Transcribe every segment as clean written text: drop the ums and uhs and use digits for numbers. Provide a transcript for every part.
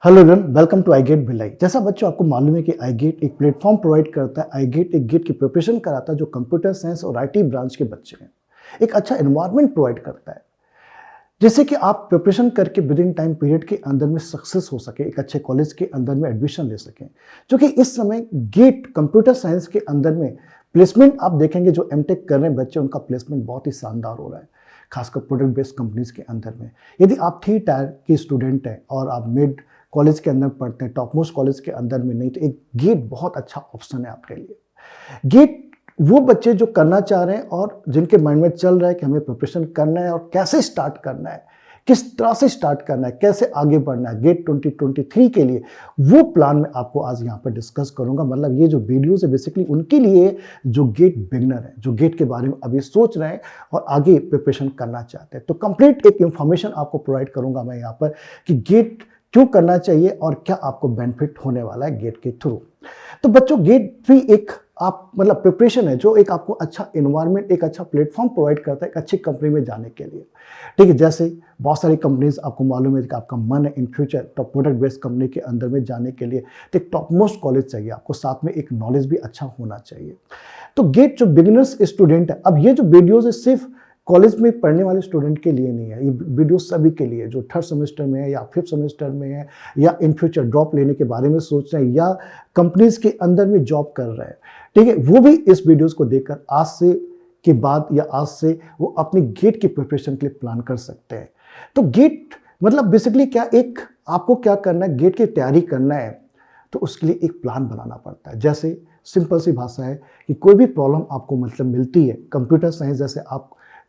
Hello everyone, welcome to I GATE Bhilai. जैसा बच्चों आपको मालूम है कि आई गेट एक प्लेटफॉर्म प्रोवाइड करता है। आई गेट एक गेट की प्रिपरेशन कराता है जो कंप्यूटर साइंस और आईटी ब्रांच के बच्चे हैं। एक अच्छा एनवायरनमेंट प्रोवाइड करता है जिससे कि आप प्रिपरेशन करके विद इन टाइम पीरियड के अंदर में सक्सेस हो सके, एक अच्छे कॉलेज के अंदर में एडमिशन ले सकें। क्योंकि इस समय गेट कंप्यूटर साइंस के अंदर में प्लेसमेंट आप देखेंगे, जो एमटेक कर रहे हैं बच्चे उनका प्लेसमेंट बहुत ही शानदार हो रहा है, खासकर प्रोडक्ट बेस्ड कंपनीज के अंदर में। यदि आप 3 टायर के स्टूडेंट हैं और आप मिड कॉलेज के अंदर पढ़ते हैं, टॉप मोस्ट कॉलेज के अंदर में नहीं, तो एक गेट बहुत अच्छा ऑप्शन है आपके लिए। गेट वो बच्चे जो करना चाह रहे हैं और जिनके माइंड में चल रहा है कि हमें प्रिपरेशन करना है और कैसे स्टार्ट करना है, किस तरह से स्टार्ट करना है, कैसे आगे बढ़ना है गेट 2023 के लिए, वो प्लान मैं आपको आज यहाँ पर डिस्कस करूंगा। मतलब ये जो वीडियोस है बेसिकली उनके लिए जो गेट बिगनर है, जो गेट के बारे में अभी सोच रहे हैं और आगे प्रिपरेशन करना चाहते हैं। तो कंप्लीट एक इंफॉर्मेशन आपको प्रोवाइड करूंगा मैं यहाँ पर कि गेट क्यों करना चाहिए और क्या आपको बेनिफिट होने वाला है गेट के थ्रू। तो बच्चों, गेट भी एक आप मतलब प्रिपरेशन है जो एक आपको अच्छा एनवायरनमेंट, एक अच्छा प्लेटफॉर्म प्रोवाइड करता है एक अच्छी कंपनी में जाने के लिए। ठीक है, जैसे बहुत सारी कंपनीज आपको मालूम है कि आपका मन है in future top product based company के अंदर में जाने के लिए, तो एक टॉप मोस्ट कॉलेज चाहिए आपको, साथ में एक नॉलेज भी अच्छा होना चाहिए। तो गेट जो बिगिनर्स स्टूडेंट है, अब ये जो वीडियोज है सिर्फ कॉलेज में पढ़ने वाले स्टूडेंट के लिए नहीं है, ये वीडियो सभी के लिए जो 3rd सेमेस्टर में है या 5th सेमेस्टर में है या इन फ्यूचर ड्रॉप लेने के बारे में सोच रहे हैं या कंपनीज के अंदर में जॉब कर रहे हैं। ठीक है, वो भी इस वीडियोस को देखकर आज से के बाद या आज से वो अपनी गेट की प्रिपरेशन के लिए प्लान कर सकते हैं। तो गेट मतलब बेसिकली क्या, एक आपको क्या करना है, गेट की तैयारी करना है तो उसके लिए एक प्लान बनाना पड़ता है। जैसे सिंपल सी भाषा है कि कोई भी प्रॉब्लम आपको मतलब मिलती है, कंप्यूटर साइंस जैसे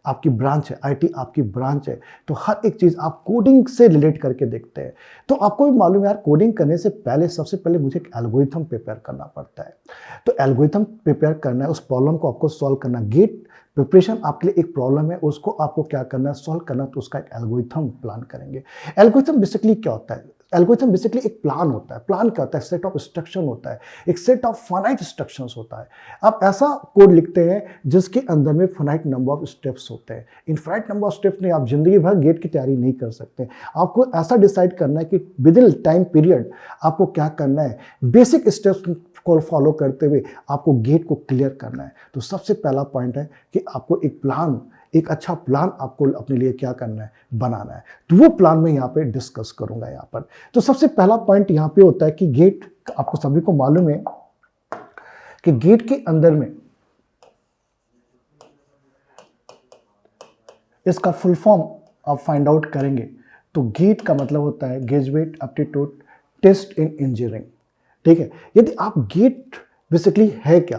आपकी ब्रांच है, आईटी आपकी ब्रांच है, तो हर एक चीज़ आप कोडिंग से रिलेट करके देखते हैं। तो आपको भी मालूम है यार, कोडिंग करने से पहले सबसे पहले मुझे एक एल्गोरिथम प्रिपेयर करना पड़ता है। तो एल्गोरिथम प्रिपेयर करना है, उस प्रॉब्लम को आपको सॉल्व करना। गेट प्रिपरेशन आपके लिए एक प्रॉब्लम है, उसको आपको क्या करना है, सॉल्व करना, तो उसका एक एल्गोरिथम प्लान करेंगे। एल्गोरिथम बेसिकली क्या होता है? एल्गोरिथम बेसिकली एक प्लान होता है। प्लान क्या होता है? सेट ऑफ इंस्ट्रक्शन होता है, एक सेट ऑफ फाइनाइट इंस्ट्रक्शंस होता है। आप ऐसा कोड लिखते हैं जिसके अंदर में फाइनाइट नंबर ऑफ स्टेप्स होते हैं। इनफाइनाइट नंबर ऑफ स्टेप्स नहीं, आप जिंदगी भर गेट की तैयारी नहीं कर सकते। आपको ऐसा डिसाइड करना है कि विद इन टाइम पीरियड आपको क्या करना है, बेसिक स्टेप्स को फॉलो करते हुए आपको गेट को क्लियर करना है। तो सबसे पहला पॉइंट है कि आपको एक प्लान, एक अच्छा प्लान आपको अपने लिए क्या करना है, बनाना है। तो वो प्लान मैं यहाँ पे डिस्कस करूंगा यहाँ पर। तो सबसे पहला पॉइंट यहाँ पे होता है कि गेट, आपको सभी को मालूम है कि गेट के अंदर में इसका फुल फॉर्म आप फाइंड आउट करेंगे तो गेट का मतलब होता है graduate aptitude test in engineering. ठीक है, यदि आप गेट बेसिकली है क्या,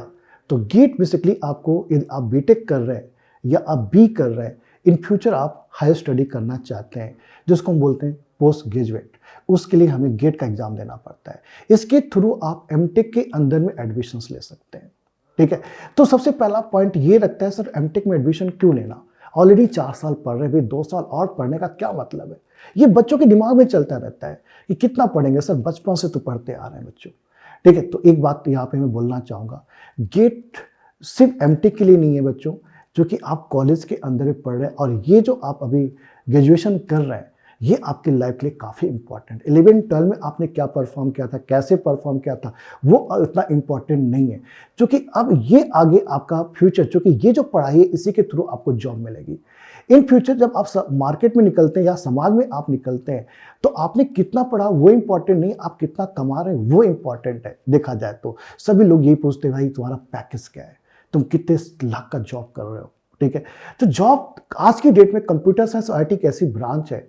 तो गेट बेसिकली आपको, यदि आप बीटेक कर रहे हैं या आप बी कर रहे हैं, इन फ्यूचर आप हायर स्टडी करना चाहते हैं जिसको हम बोलते हैं पोस्ट ग्रेजुएट, उसके लिए हमें गेट का एग्जाम देना पड़ता है। इसके थ्रू आप एमटेक के अंदर में एडमिशंस ले सकते हैं। ठीक है, तो सबसे पहला पॉइंट ये रखता है सर एमटेक में एडमिशन क्यों लेना, ऑलरेडी 4 साल पढ़ रहे हैं, 2 साल और पढ़ने का क्या मतलब है। ये बच्चों के दिमाग में चलता रहता है कि कितना पढ़ेंगे सर, बचपन से तो पढ़ते आ रहे हैं बच्चों। ठीक है, तो एक बात यहाँ पे मैं बोलना चाहूँगा, गेट सिर्फ एमटेक के लिए नहीं है बच्चों, जो कि आप कॉलेज के अंदर में पढ़ रहे हैं और ये जो आप अभी ग्रेजुएशन कर रहे हैं ये आपकी लाइफ के लिए काफ़ी इंपॉर्टेंट। 11-12 में आपने क्या परफॉर्म किया था, कैसे परफॉर्म किया था, वो इतना इंपॉर्टेंट नहीं है, क्योंकि अब ये आगे आपका फ्यूचर, क्योंकि ये जो पढ़ाई है इसी के थ्रू आपको जॉब मिलेगी। इन फ्यूचर जब आप मार्केट में निकलते हैं या समाज में आप निकलते हैं तो आपने कितना पढ़ा वो इंपॉर्टेंट नहीं, आप कितना कमा रहे हैं वो इंपॉर्टेंट है। देखा जाए तो सभी लोग यही पूछते हैं भाई तुम्हारा पैकेज क्या है, तुम कितने लाख का जॉब कर रहे हो। ठीक है, तो जॉब आज की डेट में कंप्यूटर साइंस और आईटी की ऐसी ब्रांच है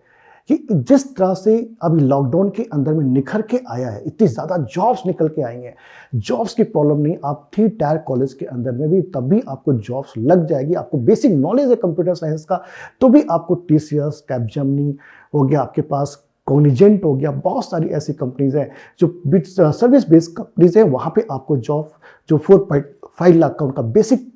कि जिस तरह से अभी लॉकडाउन के अंदर में निखर के आया है, इतनी ज़्यादा जॉब्स निकल के आई हैं, जॉब्स की प्रॉब्लम नहीं। आप 3 टायर कॉलेज के अंदर में भी तब भी आपको जॉब्स लग जाएगी, आपको बेसिक नॉलेज है कंप्यूटर साइंस का, तो भी आपको टीसीएस, कैपजेमिनी हो गया, आपके पास कॉग्निजेंट हो गया, बहुत सारी ऐसी कंपनीज हैं जो सर्विस बेस्ड कंपनीज हैं, वहाँ पे आपको जॉब जो 4.5 लाख का उनका बेसिक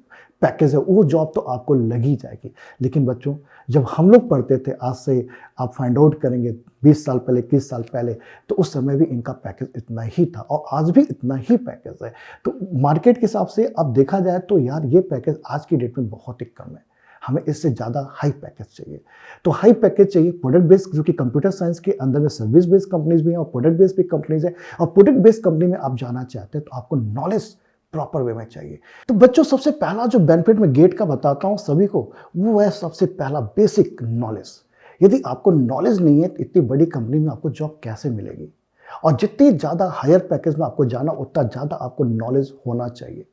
पैकेज है वो जॉब तो आपको लग ही जाएगी। लेकिन बच्चों, जब हम लोग पढ़ते थे, आज से आप फाइंड आउट करेंगे 20 साल पहले, 21 साल पहले, तो उस समय भी इनका पैकेज इतना ही था और आज भी इतना ही पैकेज है। तो मार्केट के हिसाब से अब देखा जाए तो यार ये पैकेज आज की डेट में बहुत ही कम है। हमें इससे ज़्यादा हाई पैकेज चाहिए। तो हाई पैकेज चाहिए प्रोडक्ट बेस्ड, जो कि कंप्यूटर साइंस के अंदर में सर्विस बेस्ड कंपनीज भी हैं और प्रोडक्ट बेस्ड भी कंपनीज हैं। और प्रोडक्ट बेस्ड कंपनी में आप जाना चाहते हैं तो आपको नॉलेज प्रॉपर वे में चाहिए। तो बच्चों, सबसे पहला जो बेनिफिट मैं गेट का बताता हूँ सभी को, वो है सबसे पहला बेसिक नॉलेज। यदि आपको नॉलेज नहीं है तो इतनी बड़ी कंपनी में आपको जॉब कैसे मिलेगी? और जितनी ज़्यादा हायर पैकेज में आपको जाना, उतना ज़्यादा आपको नॉलेज होना चाहिए।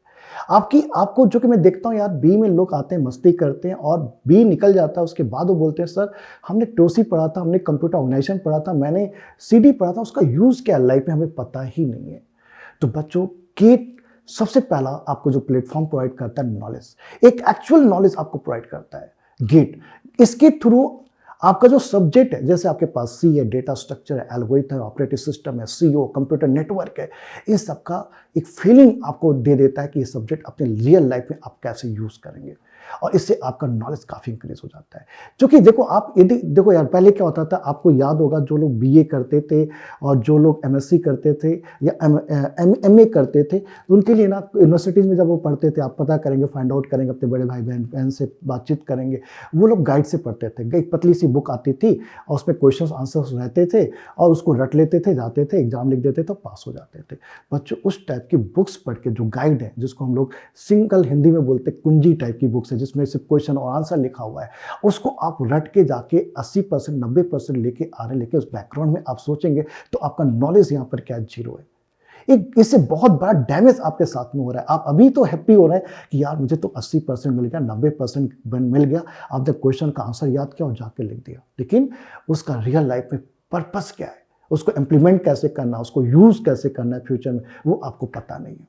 आपको जो कि मैं देखता हूँ यार, बी में लोग आते हैं, मस्ती करते हैं और बी निकल जाता है, उसके बाद वो बोलते हैं सर हमने टोसी पढ़ा था, हमने कंप्यूटर ऑर्गेनाइजेशन पढ़ा था, मैंने सीडी पढ़ा था, उसका यूज़ क्या लाइफ में हमें पता ही नहीं है। तो बच्चों, गेट सबसे पहला आपको जो प्लेटफॉर्म प्रोवाइड करता है नॉलेज, एक एक्चुअल नॉलेज आपको प्रोवाइड करता है गेट। इसके थ्रू आपका जो सब्जेक्ट है, जैसे आपके पास सी है, डेटा स्ट्रक्चर है, एल्गोरिथम है, ऑपरेटिंग सिस्टम है, सीओ, कंप्यूटर नेटवर्क है, इन सबका एक फीलिंग आपको दे देता है कि ये सब्जेक्ट अपने रियल लाइफ में आप कैसे यूज करेंगे। और इससे आपका नॉलेज काफ़ी इंक्रीज हो जाता है। क्योंकि देखो आप, यदि देखो यार, पहले क्या होता था, आपको याद होगा जो लोग बीए करते थे और जो लोग एमएससी करते थे या एमए करते थे, उनके लिए ना यूनिवर्सिटीज़ में जब वो पढ़ते थे, आप पता करेंगे, फाइंड आउट करेंगे, अपने बड़े भाई बहन से बातचीत करेंगे, वो लोग गाइड से पढ़ते थे। एक पतली सी बुक आती थी और उसमें क्वेश्चन आंसर्स रहते थे और उसको रट लेते थे, जाते थे, एग्जाम लिख देते तो पास हो जाते थे। बच्चों, उस टाइप की बुक्स पढ़ के जो गाइड है, जिसको हम लोग सिंगल हिंदी में बोलते कुंजी टाइप की बुक्स है, जिसमें सिर्फ क्वेश्चन और आंसर लिखा हुआ है, उसको आप रट के जाके 80% 90% लेके उस बैकग्राउंड में आप सोचेंगे तो आपका नॉलेज यहाँ पर क्या जीरो है। एक इससे बहुत बड़ा डैमेज आपके साथ में हो रहा है। आप अभी तो हैप्पी हो रहे हैं कि यार मुझे तो 80% मिल गया, 90% मिल गया, आपने क्वेश्चन का आंसर याद किया और जाके लिख दिया, लेकिन उसका रियल लाइफ में पर्पस क्या है, उसको इम्प्लीमेंट कैसे करना, उसको यूज कैसे करना है फ्यूचर में, वो आपको पता नहीं है।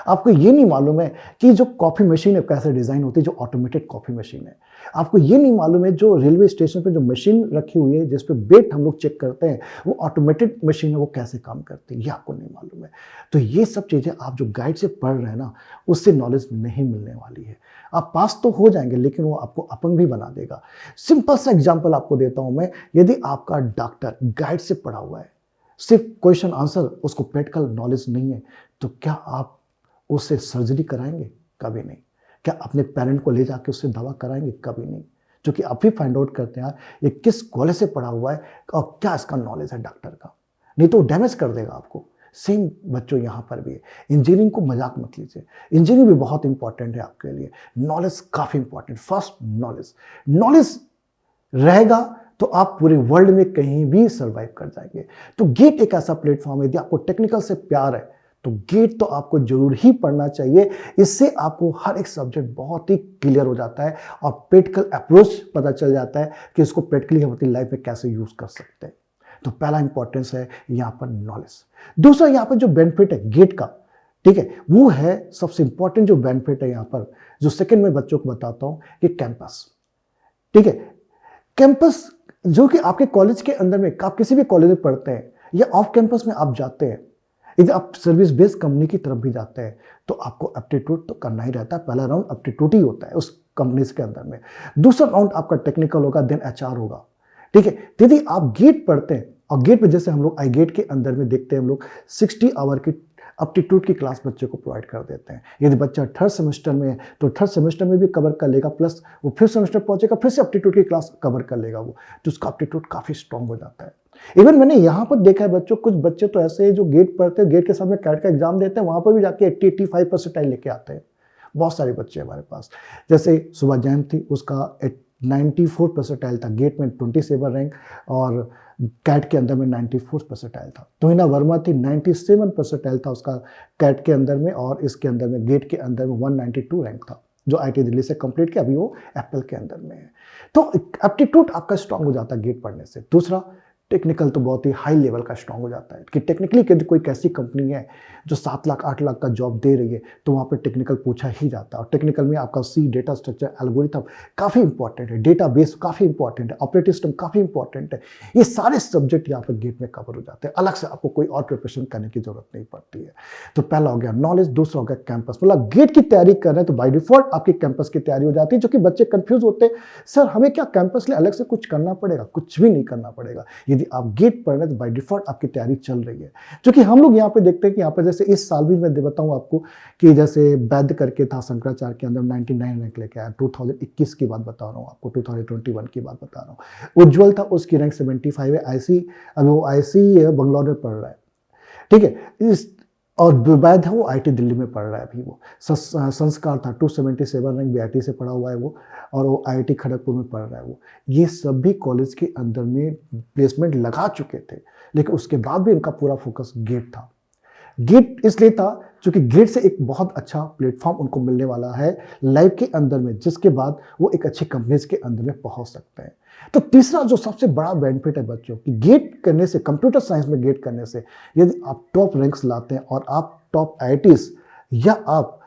आपको ये नहीं मालूम है कि जो कॉफ़ी मशीन है कैसे डिज़ाइन होती है, जो ऑटोमेटेड कॉफ़ी मशीन है। आपको ये नहीं मालूम है जो रेलवे स्टेशन पे जो मशीन रखी हुई है, जिस पे वेट हम लोग चेक करते हैं, वो ऑटोमेटेड मशीन है, वो कैसे काम करती है, ये आपको नहीं मालूम है। तो ये सब चीज़ें आप जो गाइड से पढ़ रहे हैं ना, उससे नॉलेज नहीं मिलने वाली है। आप पास तो हो जाएंगे, लेकिन वो आपको अपंग भी बना देगा। सिंपल सा एग्जाम्पल आपको देता हूँ मैं। यदि आपका डॉक्टर गाइड से पढ़ा हुआ है, सिर्फ क्वेश्चन आंसर, उसको प्रैक्टिकल नॉलेज नहीं है, तो क्या आप उससे सर्जरी कराएंगे? कभी नहीं। क्या अपने पेरेंट को ले जाके उससे दवा कराएंगे? कभी नहीं। क्योंकि आप भी फाइंड आउट करते हैं यार, ये किस कॉलेज से पढ़ा हुआ है और क्या इसका नॉलेज है डॉक्टर का, नहीं तो डैमेज कर देगा आपको। सेम बच्चों यहाँ पर भी है। इंजीनियरिंग को मजाक मत लीजिए, इंजीनियरिंग भी बहुत इंपॉर्टेंट है आपके लिए। नॉलेज काफ़ी इंपॉर्टेंट। फर्स्ट नॉलेज रहेगा तो आप पूरे वर्ल्ड में कहीं भी सर्वाइव कर जाएंगे। तो गेट एक ऐसा प्लेटफॉर्म है, यदि आपको टेक्निकल से प्यार है तो गेट तो आपको जरूर ही पढ़ना चाहिए। इससे आपको हर एक सब्जेक्ट बहुत ही क्लियर हो जाता है और प्रैक्टिकल अप्रोच पता चल जाता है कि इसको प्रैक्टिकली हम अपनी लाइफ में कैसे यूज कर सकते हैं। तो पहला इंपॉर्टेंस है यहाँ पर नॉलेज। दूसरा यहाँ पर जो बेनिफिट है गेट का, ठीक है, वो है सबसे इंपॉर्टेंट जो बेनिफिट है यहाँ पर, जो सेकेंड में बच्चों को बताता हूँ, कि कैंपस। ठीक है, कैंपस जो कि आपके कॉलेज के अंदर में, आप किसी भी कॉलेज में पढ़ते हैं या ऑफ कैंपस में आप जाते हैं, यदि आप सर्विस बेस्ड कंपनी की तरफ भी जाते हैं तो आपको एप्टीट्यूड तो करना ही रहता है। पहला राउंड एप्टीट्यूड ही होता है उस कंपनी के अंदर में, दूसरा राउंड आपका टेक्निकल होगा, देन एचआर होगा। ठीक है, यदि आप गेट पढ़ते हैं और गेट पे जैसे हम लोग आई गेट के अंदर में देखते हैं, हम लोग 60 आवर की एप्टीट्यूड की क्लास बच्चे को प्रोवाइड कर देते हैं। यदि बच्चा थर्ड सेमेस्टर में है तो थर्ड सेमेस्टर में भी कवर कर लेगा, प्लस वो फिर सेमेस्टर पहुंचेगा, फिर से एप्टीट्यूड की क्लास कवर कर लेगा वो, तो उसका एप्टीट्यूड काफ़ी स्ट्रॉन्ग हो जाता है। इवन मैंने यहाँ पर देखा है बच्चों, कुछ बच्चे तो ऐसे हैं जो गेट पढ़ते हैं, गेट के सामने कैट का एग्जाम देते हैं, वहाँ पर भी जाके 80-85 परसेंटाइल लेके आते हैं। बहुत सारे बच्चे हमारे पास, जैसे सुबह जैन थी, उसका 94 परसेंटाइल था, गेट में 27 रैंक और कैट के अंदर में 94 परसेंटाइल था। तोहिना वर्मा थी, 97 परसेंटाइल था उसका कैट के अंदर में, और इसके अंदर में गेट के अंदर में 192 रैंक था, जो आईटी दिल्ली से कंप्लीट किया, अभी वो एप्पल के अंदर में है। तो एप्टीट्यूड आपका स्ट्रांग हो जाता है गेट पढ़ने से। दूसरा, टेक्निकल तो बहुत ही हाई लेवल का स्ट्रांग हो जाता है कि टेक्निकली यदि कोई कैसी कंपनी है जो 7 लाख 8 लाख का जॉब दे रही है तो वहाँ पे टेक्निकल पूछा ही जाता है। और टेक्निकल में आपका सी, डेटा स्ट्रक्चर, एल्गोरिथम काफ़ी इंपॉर्टेंट है, डेटाबेस काफ़ी इंपॉर्टेंट है, ऑपरेटिंग सिस्टम काफ़ी इंपॉर्टेंट है। ये सारे सब्जेक्ट यहाँ पर गेट में कवर हो जाते हैं, अलग से आपको कोई और प्रिपरेशन करने की जरूरत नहीं पड़ती है। तो पहला हो गया नॉलेज, दूसरा हो गया कैंपस। मतलब गेट की तैयारी कर रहे हैं तो बाई डिफॉल्ट आपकी कैंपस की तैयारी हो जाती है। जो कि बच्चे कंफ्यूज होते हैं, सर हमें क्या कैंपस लिए अलग से कुछ करना पड़ेगा? कुछ भी नहीं करना पड़ेगा। यदि यदि आप गेट पढ़ रहे हैं तो बाय डिफॉल्ट आपकी तैयारी चल रही है। क्योंकि हम लोग यहाँ पे देखते हैं कि यहाँ पे जैसे इस साल भी मैं बताऊँ आपको कि जैसे वैद्य करके था शंकराचार्य के अंदर 99 रैंक लेके आया, 2021 की बात बता रहा हूँ आपको, 2021 की बात बता रहा हूँ। उज्ज्वल था, उसकी रैंक 75 है, आईसी अभी वो आईसी बंगलौर में पढ़ रहा है, ठीक है। इस और वैद है वो आईटी दिल्ली में पढ़ रहा है अभी। वो संस्कार था 277 रैंक बीआईटी से पढ़ा हुआ है वो, और वो आईआईटी खड़गपुर में पढ़ रहा है वो। ये सभी कॉलेज के अंदर में प्लेसमेंट लगा चुके थे, लेकिन उसके बाद भी इनका पूरा फोकस गेट था। गेट इसलिए था क्योंकि गेट से एक बहुत अच्छा प्लेटफॉर्म उनको मिलने वाला है लाइफ के अंदर में, जिसके बाद वो एक अच्छी कंपनीज के अंदर में पहुंच सकते हैं। तो तीसरा जो सबसे बड़ा बेनिफिट है बच्चों कि गेट करने से, कंप्यूटर साइंस में गेट करने से, यदि आप टॉप रैंक्स लाते हैं और आप टॉप आईआईटीज या आप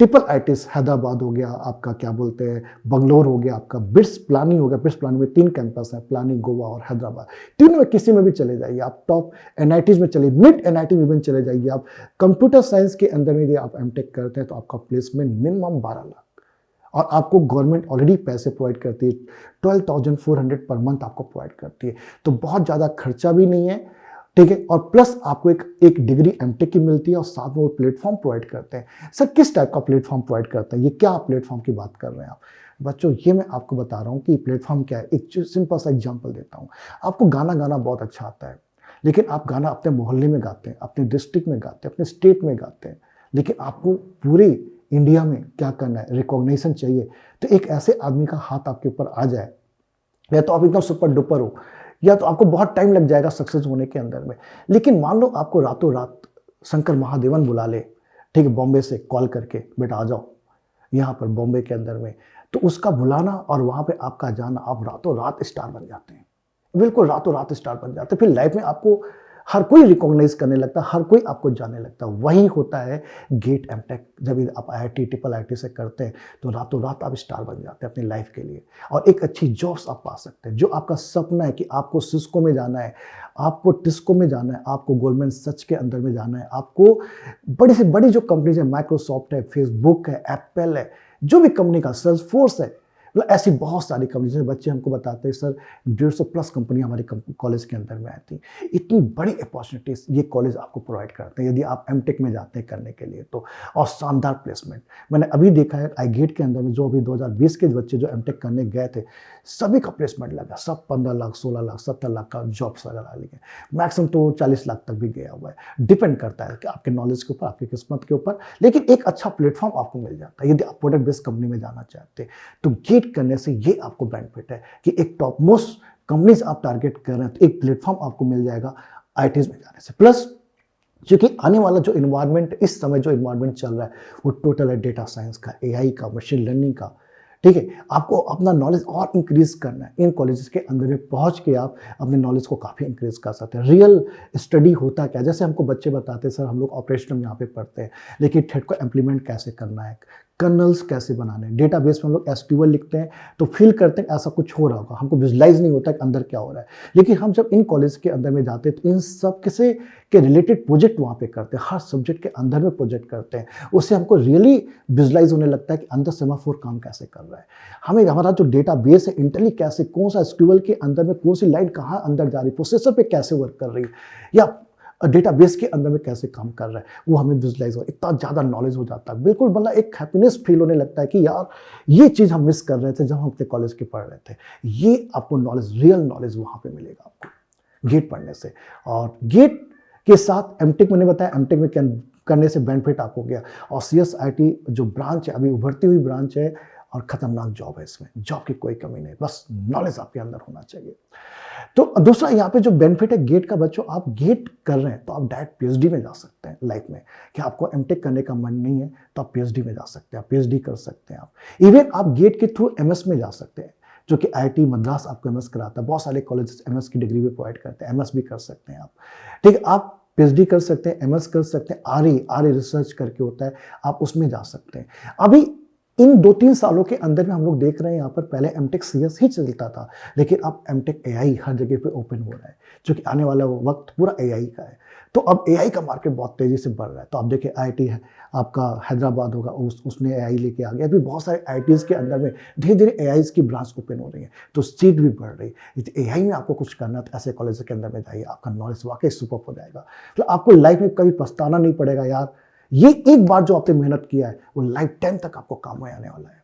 ट्रिपल आईआईटीज, हैदराबाद हो गया आपका, क्या बोलते हैं बंगलोर हो गया आपका, बिट्स पिलानी हो गया, बिट्स पिलानी में 3 कैंपस हैं, पिलानी, गोवा और हैदराबाद, तीनों में किसी में भी चले जाइए आप, टॉप एनआईटीज में चले, मिड एनआईटी में चले जाइए आप। कंप्यूटर साइंस के अंदर में यदि आप एमटेक करते हैं तो आपका प्लेसमेंट मिनिमम 12 लाख, और आपको गवर्नमेंट ऑलरेडी पैसे प्रोवाइड करती है, 12,400 पर मंथ आपको प्रोवाइड करती है, तो बहुत ज़्यादा खर्चा भी नहीं है, ठीक है। और प्लस आपको एक डिग्री एमटेक की मिलती है, और साथ में वो प्लेटफॉर्म प्रोवाइड करते हैं। सर किस टाइप का प्लेटफॉर्म प्रोवाइड करते हैं, ये क्या प्लेटफॉर्म की बात कर रहे हैं आप बच्चों? ये मैं आपको बता रहा हूँ कि प्लेटफॉर्म क्या है। एक सिंपल सा एग्जाम्पल देता हूँ। आपको गाना गाना बहुत अच्छा आता है, लेकिन आप गाना अपने मोहल्ले में गाते हैं, अपने डिस्ट्रिक्ट में गाते हैं, अपने स्टेट में गाते हैं, लेकिन आपको पूरे इंडिया में क्या करना है, रिकॉग्निशन चाहिए। तो एक ऐसे आदमी का हाथ आपके ऊपर आ जाए, या तो आप एकदम सुपर डुपर हो, या तो आपको बहुत टाइम लग जाएगा सक्सेस होने के अंदर में। लेकिन मान लो आपको रातों रात शंकर महादेवन बुला ले, ठीक है, बॉम्बे से कॉल करके, बेटा आ जाओ यहाँ पर बॉम्बे के अंदर में, तो उसका बुलाना और वहाँ पे आपका जाना, आप रातों रात स्टार बन जाते हैं, बिल्कुल रातों रात स्टार बन जाते हैं। फिर लाइफ में आपको हर कोई रिकॉग्नाइज करने लगता है, हर कोई आपको जानने लगता है। वही होता है गेट एमटेक। जब आप आईआईटी, ट्रिपल आईआईटी से करते हैं तो रातों रात आप स्टार बन जाते हैं अपनी लाइफ के लिए, और एक अच्छी जॉब्स आप पा सकते हैं। जो आपका सपना है कि आपको सिस्को में जाना है, आपको टिस्को में जाना है, आपको गोल्डमैन सच के अंदर में जाना है, आपको बड़ी से बड़ी जो कंपनीज है, माइक्रोसॉफ्ट है, फेसबुक है, एप्पल है, जो भी कंपनी का, सेल्सफोर्स है, मतलब ऐसी बहुत सारी कंपनी, जैसे बच्चे हमको बताते हैं सर 150 प्लस कंपनी हमारे कॉलेज के अंदर में आती। इतनी बड़ी अपॉर्चुनिटीज ये कॉलेज आपको प्रोवाइड करते हैं यदि आप एमटेक में जाते हैं करने के लिए तो। और शानदार प्लेसमेंट मैंने अभी देखा है आई गेट के अंदर में, जो अभी 2020 के बच्चे जो एमटेक करने गए थे, सभी का प्लेसमेंट लगा, सब 15 लाख, 16 लाख, 17 लाख का जॉब्स लगा लिए, मैक्सिमम तो 40 लाख तक भी गया हुआ है। डिपेंड करता है कि आपके नॉलेज के ऊपर, आपकी किस्मत के ऊपर, लेकिन एक अच्छा प्लेटफॉर्म आपको मिल जाता है यदि आप प्रोडक्ट बेस्ड कंपनी में जाना चाहते हैं। तो गेट करने से ये आपको बेनिफिट है कि एक टॉप मोस्ट कंपनीज आप टारगेट कर रहे हैं, तो एक प्लेटफॉर्म आपको मिल जाएगा आईटीज में जाने से। प्लस क्योंकि आने वाला जो इन्वायरमेंट, इस समय जो इन्वायरमेंट चल रहा है वो टोटल है डेटा साइंस का, एआई का, मशीन लर्निंग का, ठीक है। आपको अपना नॉलेज और इंक्रीज करना है। इन कॉलेजेस के अंदर में पहुंच के आप अपने नॉलेज को काफ़ी इंक्रीज कर सकते हैं। रियल स्टडी होता क्या, जैसे हमको बच्चे बताते हैं सर हम लोग ऑपरेशन में यहाँ पे पढ़ते हैं, लेकिन थ्रेड को इम्प्लीमेंट कैसे करना है, कर्नल्स कैसे बनाने हैं, डेटाबेस में हम लोग एसक्यूएल लिखते हैं तो फील करते हैं ऐसा कुछ हो रहा होगा, हमको विजुलाइज नहीं होता कि अंदर क्या हो रहा है। लेकिन हम जब इन कॉलेज के अंदर में जाते हैं तो इन सब किसी के रिलेटेड प्रोजेक्ट वहाँ पे करते हैं, हर सब्जेक्ट के अंदर में प्रोजेक्ट करते हैं, उससे हमको रियली विजुलाइज होने लगता है कि अंदर सेमाफोर काम कैसे कर रहा है, हमें हमारा जो डेटा बेस है इंटेली कैसे, कौन सा एसक्यूएल के अंदर में कौन सी लाइन कहाँ अंदर जा रही है, प्रोसेसर पे कैसे वर्क कर रही है, या डेटाबेस के अंदर में कैसे काम कर रहा है, वो हमें विजुलाइज हो, इतना ज़्यादा नॉलेज हो जाता है। बिल्कुल मतलब एक हैप्पीनेस फील होने लगता है कि यार ये चीज़ हम मिस कर रहे थे जब हम अपने कॉलेज के पढ़ रहे थे। ये आपको नॉलेज, रियल नॉलेज वहाँ पे मिलेगा आपको गेट पढ़ने से। और गेट के साथ एमटेक मैंने बताया, एमटेक में करने से बेनिफिट आपको गया। और सीएसआईटी जो ब्रांच है, अभी उभरती हुई ब्रांच है और खतरनाक जॉब है, इसमें जॉब की कोई कमी नहीं, बस नॉलेज आपके अंदर होना चाहिए। तो दूसरा यहाँ पे जो बेनिफिट है गेट का, बच्चों आप गेट कर रहे हैं तो आप डायरेक्ट पीएचडी में जा सकते हैं लाइफ में, कि आपको एमटेक करने का मन नहीं है तो आप पीएचडी में जा सकते हैं, आप पीएचडी कर सकते हैं। आप इवन आप गेट के थ्रू एमएस में जा सकते हैं, जो कि आईआईटी मद्रास आपको एमएस कराता है, बहुत सारे कॉलेजेस एमएस की डिग्री भी प्रोवाइड करते हैं, एमएस भी कर सकते हैं आप, ठीक है। आप पीएचडी कर सकते हैं, एमएस कर सकते हैं, आरए रिसर्च करके होता है, आप उसमें जा सकते हैं। अभी इन 2-3 सालों के अंदर में हम लोग देख रहे हैं यहाँ पर पहले एमटेक सीएस ही चलता था, लेकिन अब एमटेक एआई हर जगह पे ओपन हो रहा है, जो कि आने वाला वक्त पूरा एआई का है। तो अब एआई का मार्केट बहुत तेज़ी से बढ़ रहा है। तो आप देखिए आईआईटी है आपका हैदराबाद होगा, उसने एआई लेके आ गया। अभी बहुत सारे आईआईटीज़ के अंदर में धीरे-धीरे एआईज़ की ब्रांच ओपन हो रही है, तो सीट भी बढ़ रही है। यदि एआई में आपको कुछ करना है तो ऐसे कॉलेज के अंदर में जाइए, आपका नॉलेज वाकई सुपर हो जाएगा। तो आपको लाइफ में कभी पछताना नहीं पड़ेगा यार, ये एक बार जो आपने मेहनत किया है वो लाइफ टाइम तक आपको काम में आने वाला है।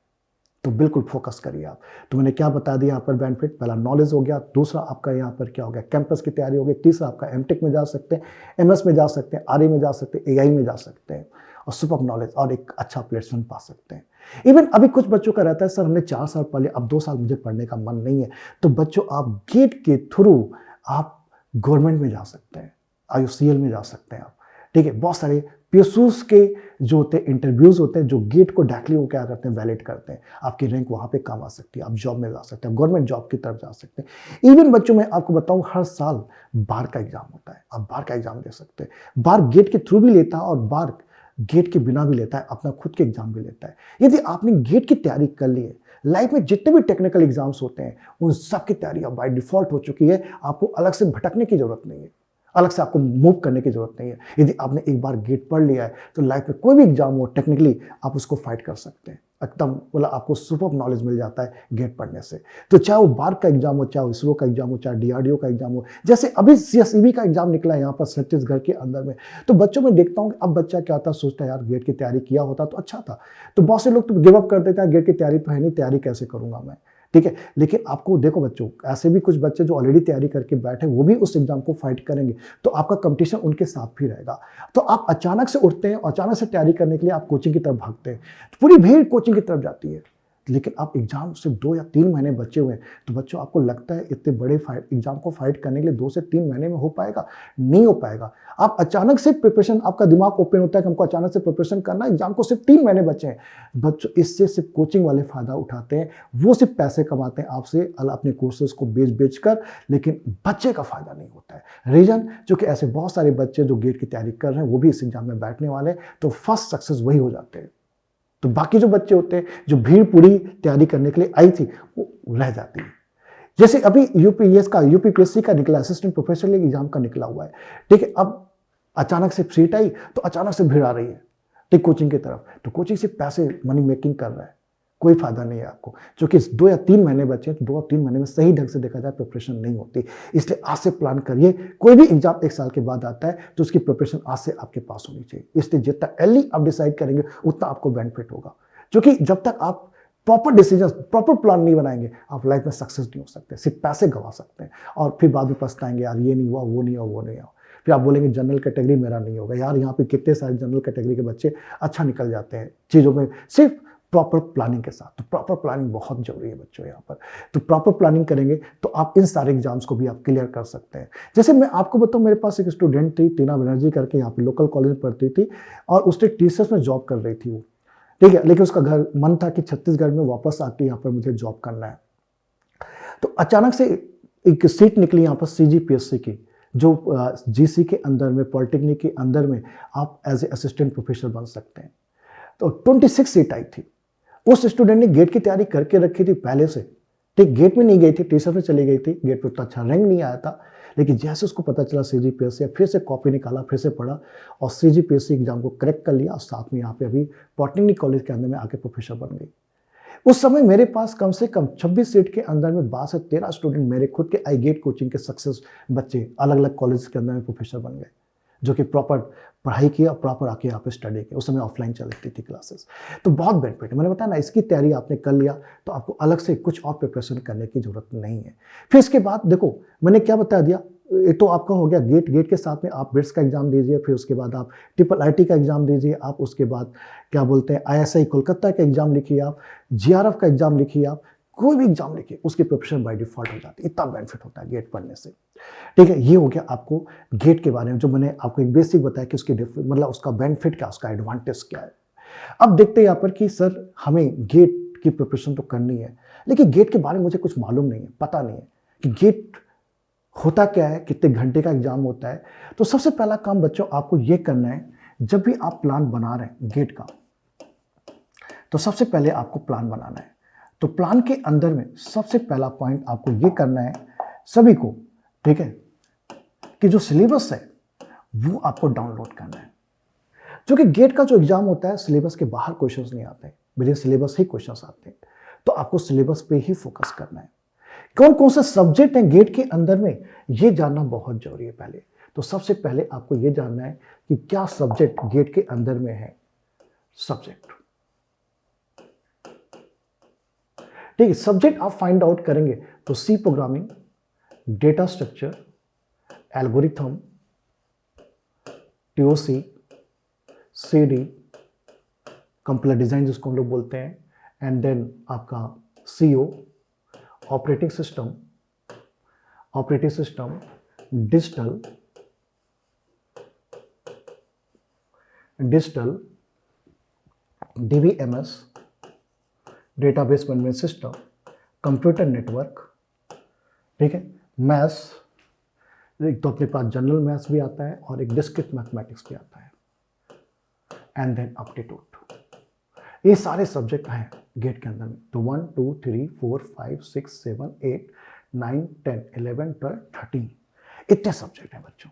तो बिल्कुल फोकस करिए आप। तो मैंने क्या बता दिया यहाँ पर बेनिफिट, पहला नॉलेज हो गया, दूसरा आपका यहाँ पर क्या हो गया, कैंपस की तैयारी हो गई, तीसरा आपका एमटेक में जा सकते हैं, एमएस में जा सकते हैं, आरए में जा सकते हैं, एआई में जा सकते हैं और सुपर नॉलेज और एक अच्छा प्लेसमेंट पा सकते हैं। इवन अभी कुछ बच्चों का रहता है सर हमने 4 साल पढ़ लिया, अब 2 साल मुझे पढ़ने का मन नहीं है, तो बच्चों आप गेट के थ्रू आप गवर्नमेंट में जा सकते हैं, आईयूसीएल में जा सकते हैं आप, ठीक है। बहुत सारे पीएसयूज के जो होते हैं इंटरव्यूज होते हैं, जो गेट को डायरेक्टली वो क्या करते हैं वैलिड करते हैं, आपकी रैंक वहाँ पे काम आ सकती है, आप जॉब में जा सकते हैं, गवर्नमेंट जॉब की तरफ जा सकते हैं। इवन बच्चों में आपको बताऊं हर साल बार का एग्जाम होता है, आप बार का एग्जाम दे सकते हैं। बार गेट के थ्रू भी लेता है और बार गेट के बिना भी लेता है, अपना खुद के एग्जाम भी लेता है। यदि आपने गेट की तैयारी कर ली है, लाइफ में जितने भी टेक्निकल एग्जाम्स होते हैं उन सब की तैयारी अब बाय डिफॉल्ट हो चुकी है, आपको अलग से भटकने की जरूरत नहीं है, अलग से आपको मूव करने की जरूरत नहीं है। यदि आपने एक बार गेट पढ़ लिया है तो लाइफ में कोई भी एग्जाम हो टेक्निकली आप उसको फाइट कर सकते हैं, एकदम बोला आपको सुपर नॉलेज मिल जाता है गेट पढ़ने से। तो चाहे वो बार का एग्जाम हो, चाहे इसरो का एग्जाम हो, चाहे डीआरडीओ का एग्जाम हो, जैसे अभी सीएसईबी का एग्जाम निकला है यहाँ पर छत्तीसगढ़ के अंदर में, तो बच्चों में देखता हूँ अब बच्चा क्या होता है, सोचता है यार गेट की तैयारी किया होता तो अच्छा था। तो बहुत से लोग तो गिव अप कर देते हैं, गेट की तैयारी तो है नहीं, तैयारी कैसे करूंगा मैं, ठीक है। लेकिन आपको देखो बच्चों, ऐसे भी कुछ बच्चे जो ऑलरेडी तैयारी करके बैठे वो भी उस एग्जाम को फाइट करेंगे, तो आपका कंपटीशन उनके साथ भी रहेगा। तो आप अचानक से उठते हैं, अचानक से तैयारी करने के लिए आप कोचिंग की तरफ भागते हैं, तो पूरी भीड़ कोचिंग की तरफ जाती है। लेकिन आप एग्जाम से 2 या 3 महीने बचे हुए हैं, तो बच्चों आपको लगता है इतने बड़े एग्जाम को फाइट करने के लिए 2 से 3 महीने में हो पाएगा? नहीं हो पाएगा। आप अचानक से प्रिपरेशन, आपका दिमाग ओपन होता है कि हमको अचानक से प्रिपरेशन करना, एग्जाम को सिर्फ 3 महीने बचे हैं। बच्चों इससे सिर्फ कोचिंग वाले फायदा उठाते हैं, वो सिर्फ पैसे कमाते हैं आपसे अपने कोर्सेज को बेच कर, लेकिन बच्चे का फायदा नहीं होता है। रीजन जो कि ऐसे बहुत सारे बच्चे जो गेट की तैयारी कर रहे हैं वो भी इस एग्जाम में बैठने वाले हैं, तो फर्स्ट सक्सेस वही हो जाते हैं। तो बाकी जो बच्चे होते हैं, जो भीड़ पूरी तैयारी करने के लिए आई थी, वो रह जाती है। जैसे अभी यूपीपीएससी का निकला, असिस्टेंट प्रोफेसर एग्जाम का निकला हुआ है, ठीक है। अब अचानक से सीट आई तो अचानक से भीड़ आ रही है, ठीक, कोचिंग की तरफ। तो कोचिंग से पैसे मनी मेकिंग कर रहा है, कोई फायदा नहीं है आपको, क्योंकि 2 या 3 महीने बचे हैं, तो 2 या 3 महीने में सही ढंग से देखा जाए प्रिपरेशन नहीं होती। इसलिए आज से प्लान करिए, कोई भी एग्जाम 1 साल के बाद आता है तो उसकी प्रिपरेशन आज से आपके पास होनी चाहिए। इसलिए जितना अर्ली आप डिसाइड करेंगे उतना आपको बेनिफिट होगा, क्योंकि जब तक आप प्रॉपर डिसीजन, प्रॉपर प्लान नहीं बनाएंगे, आप लाइफ में सक्सेस नहीं हो सकते, सिर्फ पैसे गंवा सकते हैं और फिर बाद में पछताएंगे, यार ये नहीं हुआ, वो नहीं हुआ, वो नहीं हुआ। फिर आप बोलेंगे जनरल कैटेगरी मेरा नहीं होगा। यार यहाँ पे कितने सारे जनरल कैटेगरी के बच्चे अच्छा निकल जाते हैं चीज़ों में, सिर्फ प्रॉपर प्लानिंग के साथ। तो प्रॉपर प्लानिंग बहुत जरूरी है बच्चों यहाँ पर। तो प्रॉपर प्लानिंग करेंगे तो आप इन सारे एग्जाम्स को भी आप क्लियर कर सकते हैं। जैसे मैं आपको बताऊँ, मेरे पास एक स्टूडेंट थी, टीना बनर्जी करके, यहाँ पे लोकल कॉलेज में पढ़ती थी और उसने टीसीएस में जॉब कर रही थी वो, ठीक है। लेकिन उसका घर मन था कि छत्तीसगढ़ में वापस आके यहाँ पर मुझे जॉब करना है। तो अचानक से एक सीट निकली यहाँ पर सीजीपीएससी की, जो जीसी के अंदर में, पॉलिटेक्निक के अंदर में आप एज ए असिस्टेंट प्रोफेसर बन सकते हैं। तो 26 सीट आई थी। उस स्टूडेंट ने गेट की तैयारी करके रखी थी पहले से, ठीक, गेट में नहीं गई थी, टीसीएस में चली गई थी, गेट पे उतना अच्छा रैंक नहीं आया था। लेकिन जैसे उसको पता चला सीजीपीएससी, फिर से कॉपी निकाला, फिर से पढ़ा और सीजीपीएससी एग्जाम को क्रैक कर लिया और साथ में यहाँ पे अभी पॉलिटेक्निक कॉलेज के अंदर में आके प्रोफेसर बन गई। उस समय मेरे पास कम से कम 26 सीट के अंदर में 12 से 13 स्टूडेंट मेरे खुद के आई गेट कोचिंग के सक्सेस बच्चे अलग अलग कॉलेज के अंदर में प्रोफेसर बन गए, जो कि प्रॉपर पढ़ाई किया और प्रॉपर आके यहाँ पे स्टडी किया। उस समय ऑफलाइन चलती थी क्लासेस। तो बहुत बेनिफिट है। मैंने बताया ना, इसकी तैयारी आपने कर लिया तो आपको अलग से कुछ और प्रिपरेशन करने की जरूरत नहीं है। फिर इसके बाद देखो मैंने क्या बता दिया, ये तो आपका हो गया गेट के साथ में आप बिट्स का एग्जाम दीजिए, फिर उसके बाद आप IIIT का एग्जाम दीजिए, आप उसके बाद क्या बोलते हैं ISI कोलकाता का एग्जाम लिखिए, आप GRF का एग्जाम लिखिए, आप कोई भी एग्जाम लिखिए, उसकी प्रिपरेशन बाय डिफॉल्ट हो जाती है। इतना बेनिफिट होता है गेट पढ़ने से, ठीक है। ये हो गया आपको गेट के बारे में, जो मैंने आपको एक बेसिक बताया कि उसकी मतलब उसका बेनिफिट क्या, उसका एडवांटेज क्या है। अब देखते हैं यहाँ पर कि सर हमें गेट की प्रिपरेशन तो करनी है, लेकिन गेट के बारे में मुझे कुछ मालूम नहीं है, पता नहीं है कि गेट होता क्या है, कितने घंटे का एग्जाम होता है। तो सबसे पहला काम बच्चों आपको ये करना है, जब भी आप प्लान बना रहे हैं गेट का, तो सबसे पहले आपको प्लान बनाना है। तो प्लान के अंदर में सबसे पहला पॉइंट आपको ये करना है सभी को, ठीक है, कि जो सिलेबस है वो आपको डाउनलोड करना है। क्योंकि गेट का जो एग्जाम होता है सिलेबस के बाहर क्वेश्चंस नहीं आते, मेरे सिलेबस ही क्वेश्चंस आते हैं। तो आपको सिलेबस पे ही फोकस करना है। कौन कौन से सब्जेक्ट हैं गेट के अंदर में, ये जानना बहुत जरूरी है पहले। तो सबसे पहले आपको ये जानना है कि क्या सब्जेक्ट गेट के अंदर में है। सब्जेक्ट, ठीक है, सब्जेक्ट आप फाइंड आउट करेंगे तो C programming, data structure, algorithm, TOC, CD, compiler design जिसको हम लोग बोलते हैं, एंड देन आपका CO, operating system, digital, DBMS, database management system, computer network, ठीक है, मैथ्स, एक तो अपने पास जनरल मैथ्स भी आता है और एक डिस्क्रीट मैथमेटिक्स भी आता है, एंड देन एप्टीट्यूड। ये सारे सब्जेक्ट हैं गेट के अंदर में। तो 1 2 3 4 5 6 7 8 9 10 11 12 13 इतने सब्जेक्ट हैं बच्चों।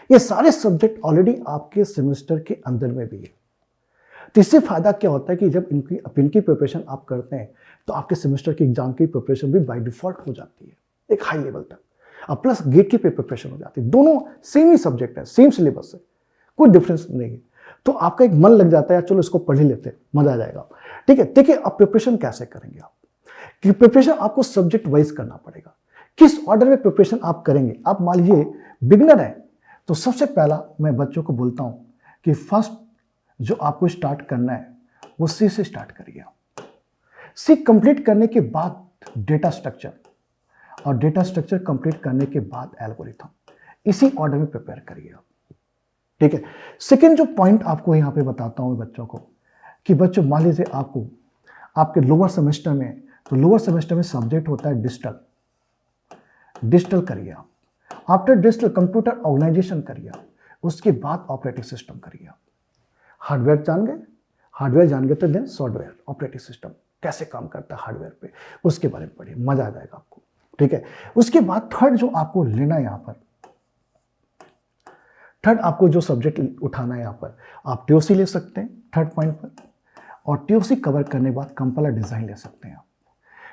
ये सारे सब्जेक्ट ऑलरेडी आपके सेमेस्टर के अंदर में भी है। तो इससे फायदा क्या होता है कि जब इनकी प्रिपरेशन आप करते हैं तो आपके सेमेस्टर की एग्जाम की प्रिपरेशन भी बाय डिफॉल्ट हो जाती है एक हाई लेवल तक, और प्लस गेट की प्रिपरेशन हो जाती है। दोनों सेम ही सब्जेक्ट है, सेम सिलेबस है, कोई डिफरेंस नहीं है। तो आपका एक मन लग जाता है, चलो इसको पढ़ ही लेते हैं, मजा आ जाएगा, ठीक है। देखिए अब प्रिपरेशन कैसे करेंगे आप, कि प्रिपरेशन आपको सब्जेक्ट वाइज करना पड़ेगा। किस ऑर्डर में प्रिपरेशन आप करेंगे। आप मान लीजिए बिगिनर है तो सबसे पहला मैं बच्चों को बोलता हूं कि फर्स्ट जो आपको स्टार्ट करना है वो सी से स्टार्ट करिए। सी कंप्लीट करने के बाद डेटा स्ट्रक्चर, और डेटा स्ट्रक्चर कंप्लीट करने के बाद एल्गोरिथम, इसी ऑर्डर में प्रिपेयर करिए आप, ठीक है। सेकेंड जो पॉइंट आपको यहां पे बताता हूं बच्चों को, कि बच्चों मान लीजिए आपको आपके लोअर सेमेस्टर में, तो लोअर सेमेस्टर में सब्जेक्ट होता है डिजिटल करिए आप। आफ्टर डिजिटल कंप्यूटर ऑर्गेनाइजेशन करिए आप, उसके बाद ऑपरेटिंग सिस्टम करिए आप। हार्डवेयर जान गए तो देन सॉफ्टवेयर, ऑपरेटिंग सिस्टम कैसे काम करता है हार्डवेयर पे, उसके बारे में पढ़िए, मजा आ जाएगा आपको, ठीक है। उसके बाद थर्ड जो आपको लेना है, यहां पर थर्ड आपको जो सब्जेक्ट उठाना है, यहां पर आप टीओसी ले सकते हैं थर्ड पॉइंट पर, और टीओसी कवर करने के बाद कंपाइलर डिजाइन ले सकते हैं आप।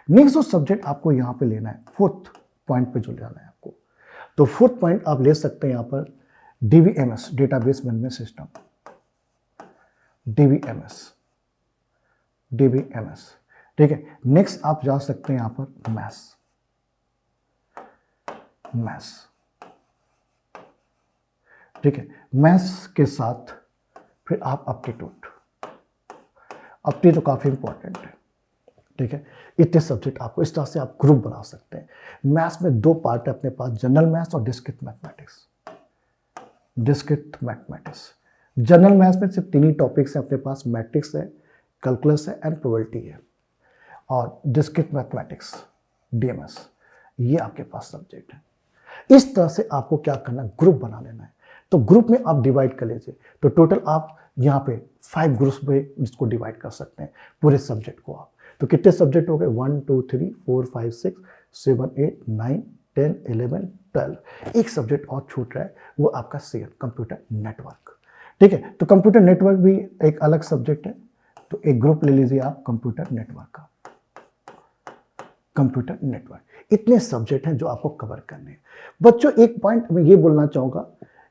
नेक्स्ट जो सब्जेक्ट आपको यहां पे लेना है, फोर्थ पॉइंट पे जो लेना है आपको, तो फोर्थ पॉइंट आप ले सकते हैं यहां पर DBMS, database management system, DBMS, ठीक है। नेक्स्ट आप जा सकते हैं यहां पर मैथ्स, ठीक है। मैथ्स के साथ फिर आप एप्टीट्यूड तो काफी इंपॉर्टेंट है, ठीक है। इतने सब्जेक्ट आपको इस तरह से आप ग्रुप बना सकते हैं। मैथ्स में दो पार्ट है अपने पास, जनरल मैथ्स और डिस्क्रीट मैथमेटिक्स। जनरल मैथ्स में सिर्फ तीन ही टॉपिक्स हैं अपने पास, मैट्रिक्स है, कैलकुलस है एंड प्रोबेबिलिटी है, और डिस्क्रीट मैथमेटिक्स डीएमएस, ये आपके पास सब्जेक्ट है। इस तरह से आपको क्या करना है, ग्रुप बना लेना है। तो ग्रुप में आप डिवाइड कर लीजिए, तो टोटल आप यहाँ पे 5 ग्रुप्स में इसको डिवाइड कर सकते हैं पूरे सब्जेक्ट को आप। तो कितने सब्जेक्ट हो गए, 1 2 3 4 5 6 7 8 9 10 11 12। एक सब्जेक्ट और छूट रहा है, वो आपका सीएन, कंप्यूटर नेटवर्क, ठीक है। तो कंप्यूटर नेटवर्क भी एक अलग सब्जेक्ट है, तो एक ग्रुप ले लीजिए आप कंप्यूटर नेटवर्क का। कंप्यूटर नेटवर्क, इतने सब्जेक्ट हैं जो आपको कवर करने हैं। बच्चों एक पॉइंट मैं ये बोलना चाहूँगा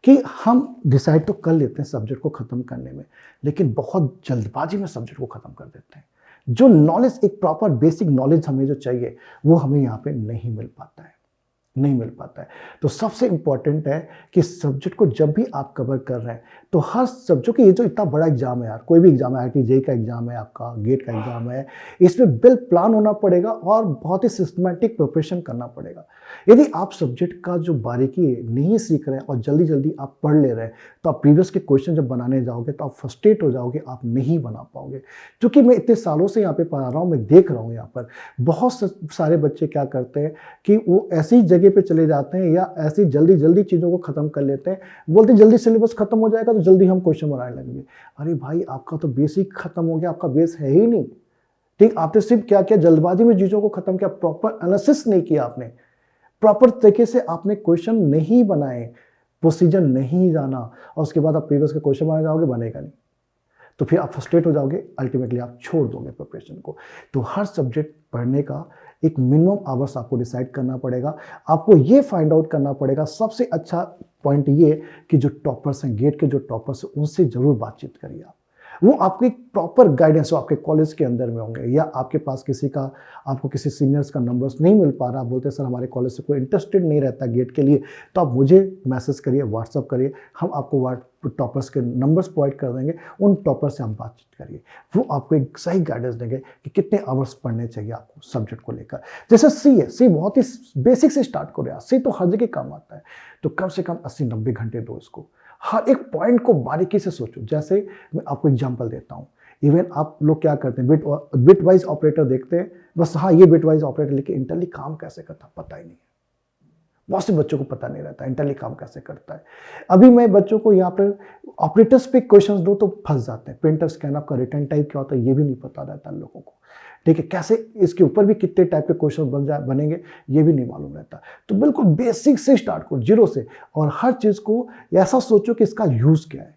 कि हम डिसाइड तो कर लेते हैं सब्जेक्ट को ख़त्म करने में, लेकिन बहुत जल्दबाजी में सब्जेक्ट को ख़त्म कर देते हैं। जो नॉलेज, एक प्रॉपर बेसिक नॉलेज हमें जो चाहिए, वो हमें यहाँ पे नहीं मिल पाता है। तो सबसे इंपॉर्टेंट है कि सब्जेक्ट को जब भी आप कवर कर रहे हैं, तो हर सब्जेक्ट, ये जो इतना बड़ा एग्जाम है यार, कोई भी एग्जाम है, आईटी जेईई का एग्जाम है, आपका गेट का एग्जाम है, इसमें वेल प्लान होना पड़ेगा और बहुत ही सिस्टमैटिक प्रिपरेशन करना पड़ेगा। यदि आप सब्जेक्ट का जो बारीकी नहीं सीख रहे हैं और जल्दी जल्दी आप पढ़ ले रहे हैं, तो तो आप प्रीवियस के क्वेश्चन जब बनाने जाओगे तो आप फ्रस्ट्रेट हो जाओगे, आप नहीं बना पाओगे। क्योंकि मैं इतने सालों से यहाँ पे पढ़ा रहा हूँ, मैं देख रहा हूँ यहाँ पर बहुत सारे बच्चे क्या करते हैं कि वो ऐसी जगह पे चले जाते हैं या ऐसी जल्दी जल्दी चीज़ों को ख़त्म कर लेते हैं, बोलते जल्दी सिलेबस खत्म हो जाएगा तो जल्दी हम क्वेश्चन बनाने लगेंगे। अरे भाई, आपका तो बेसिक खत्म हो गया, आपका बेस है ही नहीं। ठीक, आपने सिर्फ क्या किया, जल्दबाजी में चीज़ों को खत्म किया, प्रॉपर एनालिसिस नहीं किया आपने, प्रॉपर तरीके से आपने क्वेश्चन नहीं बनाए, प्रोसीजर नहीं जाना, और उसके बाद आप प्रीवियस के क्वेश्चन बनाने जाओगे, बनेगा नहीं। तो फिर आप फ्रस्ट्रेट हो जाओगे, अल्टीमेटली आप छोड़ दोगे प्रिपरेशन को। तो हर सब्जेक्ट पढ़ने का एक मिनिमम आवर्स आपको डिसाइड करना पड़ेगा। आपको ये फाइंड आउट करना पड़ेगा, सबसे अच्छा पॉइंट ये कि जो टॉपर्स हैं, गेट के जो टॉपर्स हैं, उनसे ज़रूर बातचीत करिए आप। वो आपको एक प्रॉपर गाइडेंस हो, आपके कॉलेज के अंदर में होंगे या आपके पास आपको किसी सीनियर्स का नंबर्स नहीं मिल पा रहा, आप बोलते हैं सर हमारे कॉलेज से कोई इंटरेस्टेड नहीं रहता गेट के लिए, तो आप मुझे मैसेज करिए, व्हाट्सअप करिए, हम आपको टॉपर्स के नंबर्स प्रोवाइड कर देंगे, उन टॉपर से हम बातचीत करिए, वो आपको एक सही गाइडेंस देंगे कि कितने आवर्स पढ़ने चाहिए आपको सब्जेक्ट को लेकर। जैसे सी है, सी बहुत ही बेसिक से स्टार्ट करो यार, सी तो हर जगह काम आता है, तो कम से कम 80-90 घंटे दो इसको, हर एक पॉइंट को बारीकी से सोचो। जैसे मैं आपको एग्जांपल देता हूँ, इवन आप लोग क्या करते हैं, बिट वाइज ऑपरेटर देखते हैं, बस हाँ ये बिट वाइज ऑपरेटर, लेकिन इंटरली काम कैसे करता पता ही नहीं है। बहुत से बच्चों को पता नहीं रहता इंटरली काम कैसे करता है। अभी मैं बच्चों को यहाँ पर ऑपरेटर्स पे क्वेश्चंस दो तो फंस जाते हैं, प्रिंटर स्कैनर का रिटर्न टाइप क्या होता है ये भी नहीं पता रहता लोगों को। ठीक है, कैसे इसके ऊपर भी कितने टाइप के क्वेश्चन बनेंगे ये भी नहीं मालूम रहता। तो बिल्कुल बेसिक से स्टार्ट करो, जीरो से, और हर चीज़ को ऐसा सोचो कि इसका यूज़ क्या है।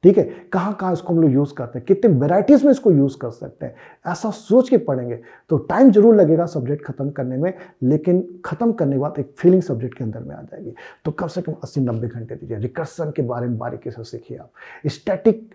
ठीक है, कहाँ कहाँ इसको हम लोग यूज़ करते हैं, कितने वेराइटीज़ में इसको यूज़ कर सकते हैं, ऐसा सोच के पढ़ेंगे तो टाइम जरूर लगेगा सब्जेक्ट खत्म करने में, लेकिन खत्म करने के बाद एक फीलिंग सब्जेक्ट के अंदर में आ जाएगी। तो कम से कम 80-90 घंटे दीजिए। रिकर्सन के बारे में बारीकी से सीखिए आप, स्टैटिक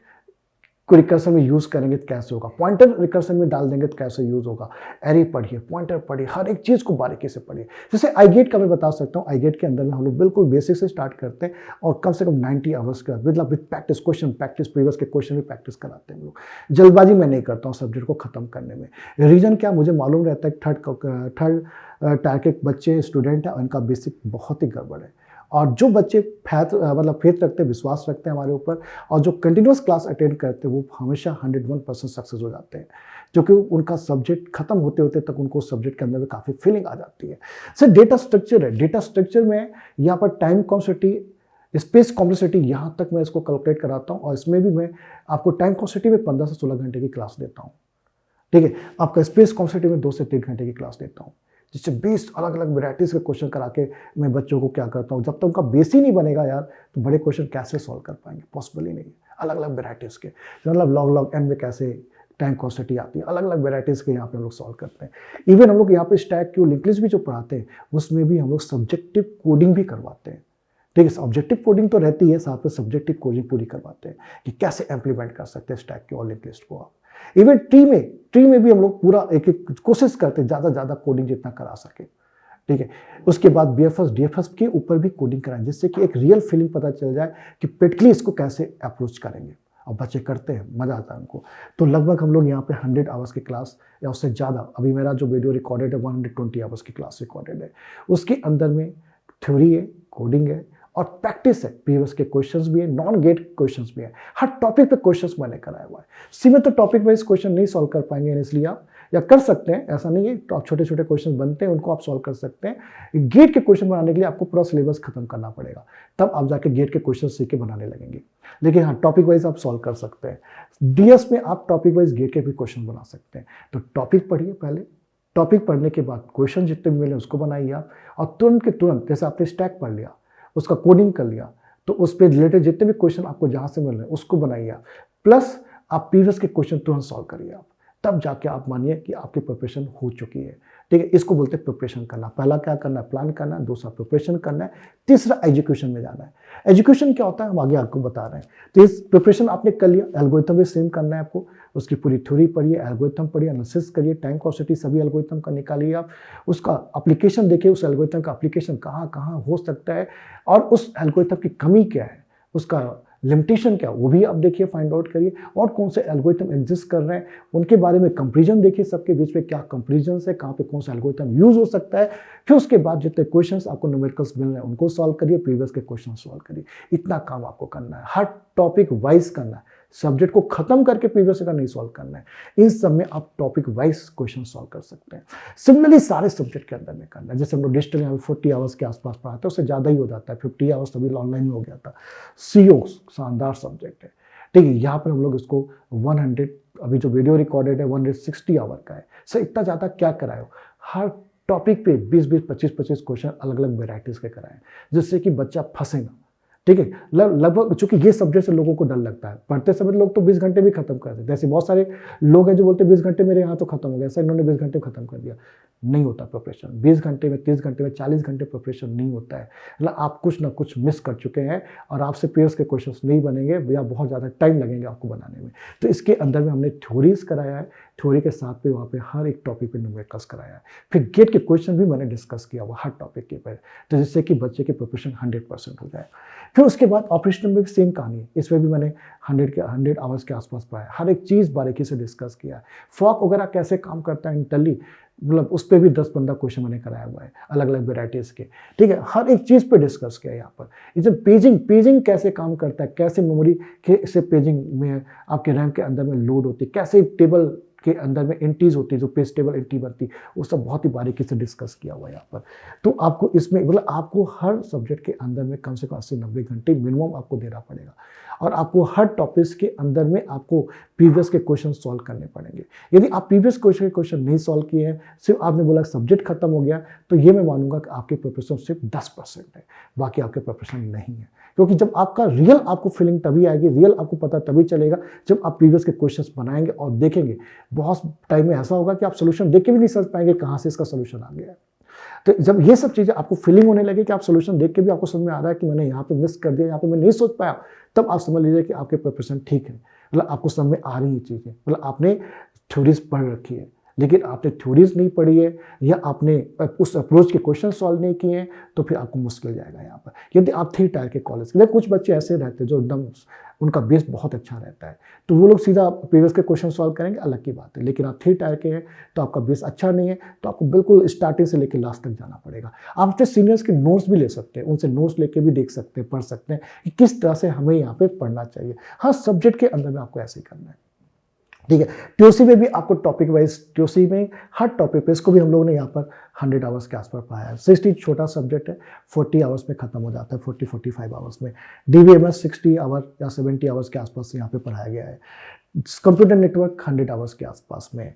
को रिकर्सन में यूज़ करेंगे तो कैसे होगा, पॉइंटर रिकर्सन में डाल देंगे तो कैसे यूज़ होगा, एरे पढ़िए, पॉइंटर पढ़िए, हर एक चीज़ को बारीकी से पढ़िए। जैसे आई गेट का मैं बता सकता हूँ, आई गेट के अंदर में हम लोग बिल्कुल बेसिक से स्टार्ट करते हैं और कम से कम 90 आवर्स का मतलब with practice, question practice, previous के क्वेश्चन भी प्रैक्टिस कराते हैं हम लोग। जल्दबाजी मैं नहीं करता हूँ सब्जेक्ट को खत्म करने में। रीज़न क्या, मुझे मालूम रहता है थर्ड टायर के बच्चे स्टूडेंट हैं, उनका बेसिक बहुत ही गड़बड़ है, और जो बच्चे फेथ रखते हैं, विश्वास रखते हैं हमारे ऊपर, और जो कंटिन्यूस क्लास अटेंड करते हैं, वो हमेशा 101% सक्सेस हो जाते हैं, क्योंकि उनका सब्जेक्ट खत्म होते होते तक उनको सब्जेक्ट के अंदर में काफ़ी फीलिंग आ जाती है। सर डेटा स्ट्रक्चर है, डेटा स्ट्रक्चर में यहाँ पर टाइम कॉम्प्लेक्सिटी, स्पेस कॉम्प्लेक्सिटी, यहाँ तक मैं इसको कैलकुलेट कराता हूँ, और इसमें भी मैं आपको टाइम कॉम्प्लेक्सिटी में 15 से 16 घंटे की क्लास देता हूँ। ठीक है, आपका स्पेस कॉम्प्लेक्सिटी में 2 से 3 घंटे की क्लास देता हूँ, जिससे 20 अलग अलग वेराइटीज़ के क्वेश्चन करा के मैं बच्चों को क्या करता हूँ, जब तक उनका बेस ही नहीं बनेगा यार, तो बड़े क्वेश्चन कैसे सॉल्व कर पाएंगे, पॉसिबल ही नहीं है। अलग अलग वेराइटीज़ के, मतलब लॉग एन में कैसे टाइम कॉन्स्टेंटी आती है, अलग अलग वेराइटीज़ के यहाँ पे हम लोग सॉल्व करते हैं। इवन हम लोग यहाँ पे स्टैक की लिंक लिस्ट भी जो पढ़ाते हैं, उसमें भी हम लोग सब्जेक्टिव कोडिंग भी करवाते हैं। ठीक है, ऑब्जेक्टिव कोडिंग तो रहती है, साथ में सब्जेक्टिव कोडिंग पूरी करवाते हैं कि कैसे इंप्लीमेंट कर सकते हैं स्टैक की और लिंक लिस्ट को आप। इवन ट्री में भी हम लोग पूरा एक कोशिश करते हैं ज़्यादा कोडिंग जितना करा सके। ठीक है, उसके बाद बीएफएस डीएफएस के ऊपर भी कोडिंग कराएं, जिससे कि एक रियल फीलिंग पता चल जाए कि प्रैक्टिकली इसको कैसे अप्रोच करेंगे, और बच्चे करते हैं, मज़ा आता है उनको। तो लगभग हम लोग यहाँ पे 100 आवर्स की क्लास या उससे ज़्यादा, अभी मेरा जो वीडियो रिकॉर्डेड है 120 आवर्स की क्लास रिकॉर्डेड है, उसके अंदर में थ्योरी है, कोडिंग है और प्रैक्टिस है, प्रीवियस के क्वेश्चंस भी है, नॉन गेट क्वेश्चंस भी है, हर टॉपिक पे क्वेश्चंस मैंने कराया हुआ है। सी में तो टॉपिक वाइज क्वेश्चन नहीं सॉल्व कर पाएंगे, इसलिए आप या कर सकते हैं, ऐसा नहीं है, तो आप छोटे छोटे क्वेश्चन बनते हैं उनको आप सॉल्व कर सकते हैं। गेट के क्वेश्चन बनाने के लिए आपको पूरा सिलेबस खत्म करना पड़ेगा, तब आप जाके गेट के क्वेश्चन सीख के बनाने लगेंगे। लेकिन हाँ, टॉपिक वाइज आप सॉल्व कर सकते हैं। डीएस में आप टॉपिक वाइज गेट के भी क्वेश्चन बना सकते हैं। तो टॉपिक पढ़िए पहले, टॉपिक पढ़ने के बाद क्वेश्चन जितने भी मिले उसको बनाइए आप, और तुरंत के तुरंत, जैसे आपने स्टैक पढ़ लिया, उसका कोडिंग कर लिया, तो उस पर रिलेटेड जितने भी क्वेश्चन आपको जहाँ से मिल रहे हैं उसको बनाइए आप, प्लस आप प्रीवियस के क्वेश्चन तुरंत सॉल्व करिए आप, तब जाके आप मानिए कि आपकी प्रिपरेशन हो चुकी है। ठीक है, इसको बोलते हैं प्रिपरेशन करना। पहला क्या करना है, प्लान करना है, दूसरा प्रिपरेशन करना है, तीसरा एजुकेशन में जाना है। एजुकेशन क्या होता है हम आगे आपको बता रहे हैं। तो इस प्रिपरेशन आपने कर लिया, एल्गोरिथम भी सेम करना है आपको, उसकी पूरी थ्योरी पढ़िए, एल्गोरिथम पढ़िए, एनालिसिस करिए, टाइम कॉन्स्टेंटी सभी एल्गोरिथम का निकालिए आप, उसका एप्लीकेशन देखिए, उस एल्गोरिथम का एप्लीकेशन कहाँ कहाँ हो सकता है और उस एल्गोरिथम की कमी क्या है, उसका लिमिटेशन क्या वो भी आप देखिए, फाइंड आउट करिए, और कौन से एल्गोरिथम एग्जिस्ट कर रहे हैं उनके बारे में कंपैरिजन देखिए, सबके बीच में क्या कंपैरिजन है, कहाँ पे कौन सा एल्गोरिथम यूज हो सकता है। फिर उसके बाद जितने क्वेश्चंस आपको न्यूमेरिकल्स मिल रहे हैं उनको सॉल्व करिए, प्रीवियस के क्वेश्चन सॉल्व करिए। इतना काम आपको करना है, हर टॉपिक वाइज करना है, सब्जेक्ट को खत्म करके प्रीवियस का नहीं सॉल्व करना है। इन सब में आप टॉपिक वाइज क्वेश्चन सॉल्व कर सकते हैं। सिमिलरली सारे सब्जेक्ट के अंदर में करना है। जैसे हम लोग डिजिटल यहाँ 40 आवर्स के आसपास पढ़ाते हैं, उससे ज़्यादा ही हो जाता है, 50 आवर्स अभी ऑनलाइन में हो गया था। सीओ शानदार सब्जेक्ट है, ठीक है। यहाँ पर हम लोग इसको 100, अभी जो वीडियो रिकॉर्डेड है 160 आवर का है। सर इतना ज़्यादा क्या कराए हो, हर टॉपिक पे 20-20, 25-25 क्वेश्चन अलग अलग वेराइटीज़ के कराएं, जिससे कि बच्चा फंसे ना, ठीक है। लगभग चूंकि ये सब्जेक्ट से लोगों को डर लगता है, पढ़ते समय लोग तो 20 घंटे भी खत्म कर देते हैं। ऐसे बहुत सारे लोग हैं जो बोलते हैं 20 घंटे मेरे यहाँ तो खत्म हो गया, सर इन्होंने 20 घंटे खत्म कर दिया। नहीं होता प्रिपरेशन 20 घंटे में, 30 घंटे में, 40 घंटे प्रिपरेशन नहीं होता है। मतलब आप कुछ ना कुछ मिस कर चुके हैं और आपसे पेयर्स के क्वेश्चंस नहीं बनेंगे या बहुत ज़्यादा टाइम लगेंगे आपको बनाने में। तो इसके अंदर में हमने थ्योरीज कराया है, थ्योरी के साथ पे वहाँ पे हर एक टॉपिक पे न्यूमेरिकल्स कराया है। फिर गेट के क्वेश्चन भी मैंने डिस्कस किया हुआ हर टॉपिक के ऊपर, तो जिससे कि बच्चे की प्रिपरेशन 100% हो जाए। फिर उसके बाद ऑपरेशनल में भी सेम कहानी है, इसमें भी मैंने 100 आवर्स के आसपास पढ़ाया, हर एक चीज़ बारीकी से डिस्कस किया है। फॉक वगैरह कैसे काम करता है इंटरली, मतलब उस पर भी 10-15 क्वेश्चन मैंने कराया हुआ है अलग अलग वेराइटीज़ के, ठीक है। हर एक चीज़ पे डिस्कस किया है यहाँ पर। इसे पेजिंग कैसे काम करता है, कैसे मेमोरी के से पेजिंग में आपके रैम के अंदर में लोड होती है, कैसे टेबल के अंदर में एंट्रीज होती है, जो पेज टेबल एंट्री बनती है, वो सब बहुत ही बारीकी से डिस्कस किया हुआ है यहाँ पर। तो आपको इसमें मतलब आपको हर सब्जेक्ट के अंदर में कम से कम 80-90 घंटे मिनिमम आपको देना पड़ेगा, और आपको हर टॉपिक्स के अंदर में आपको प्रीवियस के क्वेश्चन सॉल्व करने पड़ेंगे। यदि आप प्रीवियस क्वेश्चन नहीं सॉल्व किए हैं, सिर्फ आपने बोला सब्जेक्ट खत्म हो गया, तो ये मैं मानूंगा कि आपकी प्रिपरेशन सिर्फ 10% है, बाकी आपके प्रिपरेशन नहीं है। क्योंकि जब आपका रियल आपको फीलिंग तभी आएगी, रियल आपको पता तभी चलेगा जब आप प्रीवियस के क्वेश्चंस बनाएंगे और देखेंगे। बहुत टाइम में ऐसा होगा कि आप सोल्यूशन देख के भी नहीं समझ पाएंगे कहाँ से इसका सोल्यूशन आ गया है। तो जब ये सब चीज़ें आपको फीलिंग होने लगे कि आप सोल्यूशन देख के भी आपको समझ में आ रहा है कि मैंने यहाँ पे मिस कर दिया, यहाँ पे मैं नहीं सोच पाया, तब आप समझ लीजिए कि आपके प्रिपरेशन ठीक है। मतलब आपको समझ में आ रही है चीज़ें, मतलब आपने थ्योरीज पढ़ रखी है, लेकिन आपने थ्योरीज नहीं पढ़ी है या आपने उस अप्रोच के क्वेश्चन सॉल्व नहीं किए हैं, तो फिर आपको मुश्किल जाएगा यहाँ पर। यदि आप 3 टायर के कॉलेज के, कुछ बच्चे ऐसे रहते हैं जो एकदम उनका बेस बहुत अच्छा रहता है, तो वो लोग सीधा प्रीवियस के क्वेश्चन सॉल्व करेंगे, अलग की बात है। लेकिन आप 3 टायर के हैं तो आपका बेस अच्छा नहीं है, तो आपको बिल्कुल स्टार्टिंग से लेकर लास्ट तक जाना पड़ेगा। आप अपने सीनियर्स के नोट्स भी ले सकते हैं, उनसे नोट्स लेके भी देख सकते हैं, पढ़ सकते हैं कि किस तरह से हमें यहाँ पे पढ़ना चाहिए। हर सब्जेक्ट के अंदर में आपको ऐसे ही करना है, ठीक है। ट्यूसी में भी आपको टॉपिक वाइज, ट्यूसी में हर टॉपिक पे, इसको भी हम लोगों ने यहाँ पर 100 आवर्स के आसपास पढ़ाया है। 60 छोटा सब्जेक्ट है, 40 आवर्स में खत्म हो जाता है, 40-45 आवर्स में। डीबीएमएस 60 आवर या 70 आवर्स के आसपास यहाँ पे पढ़ाया गया है। कंप्यूटर नेटवर्क 100 आवर्स के आसपास में।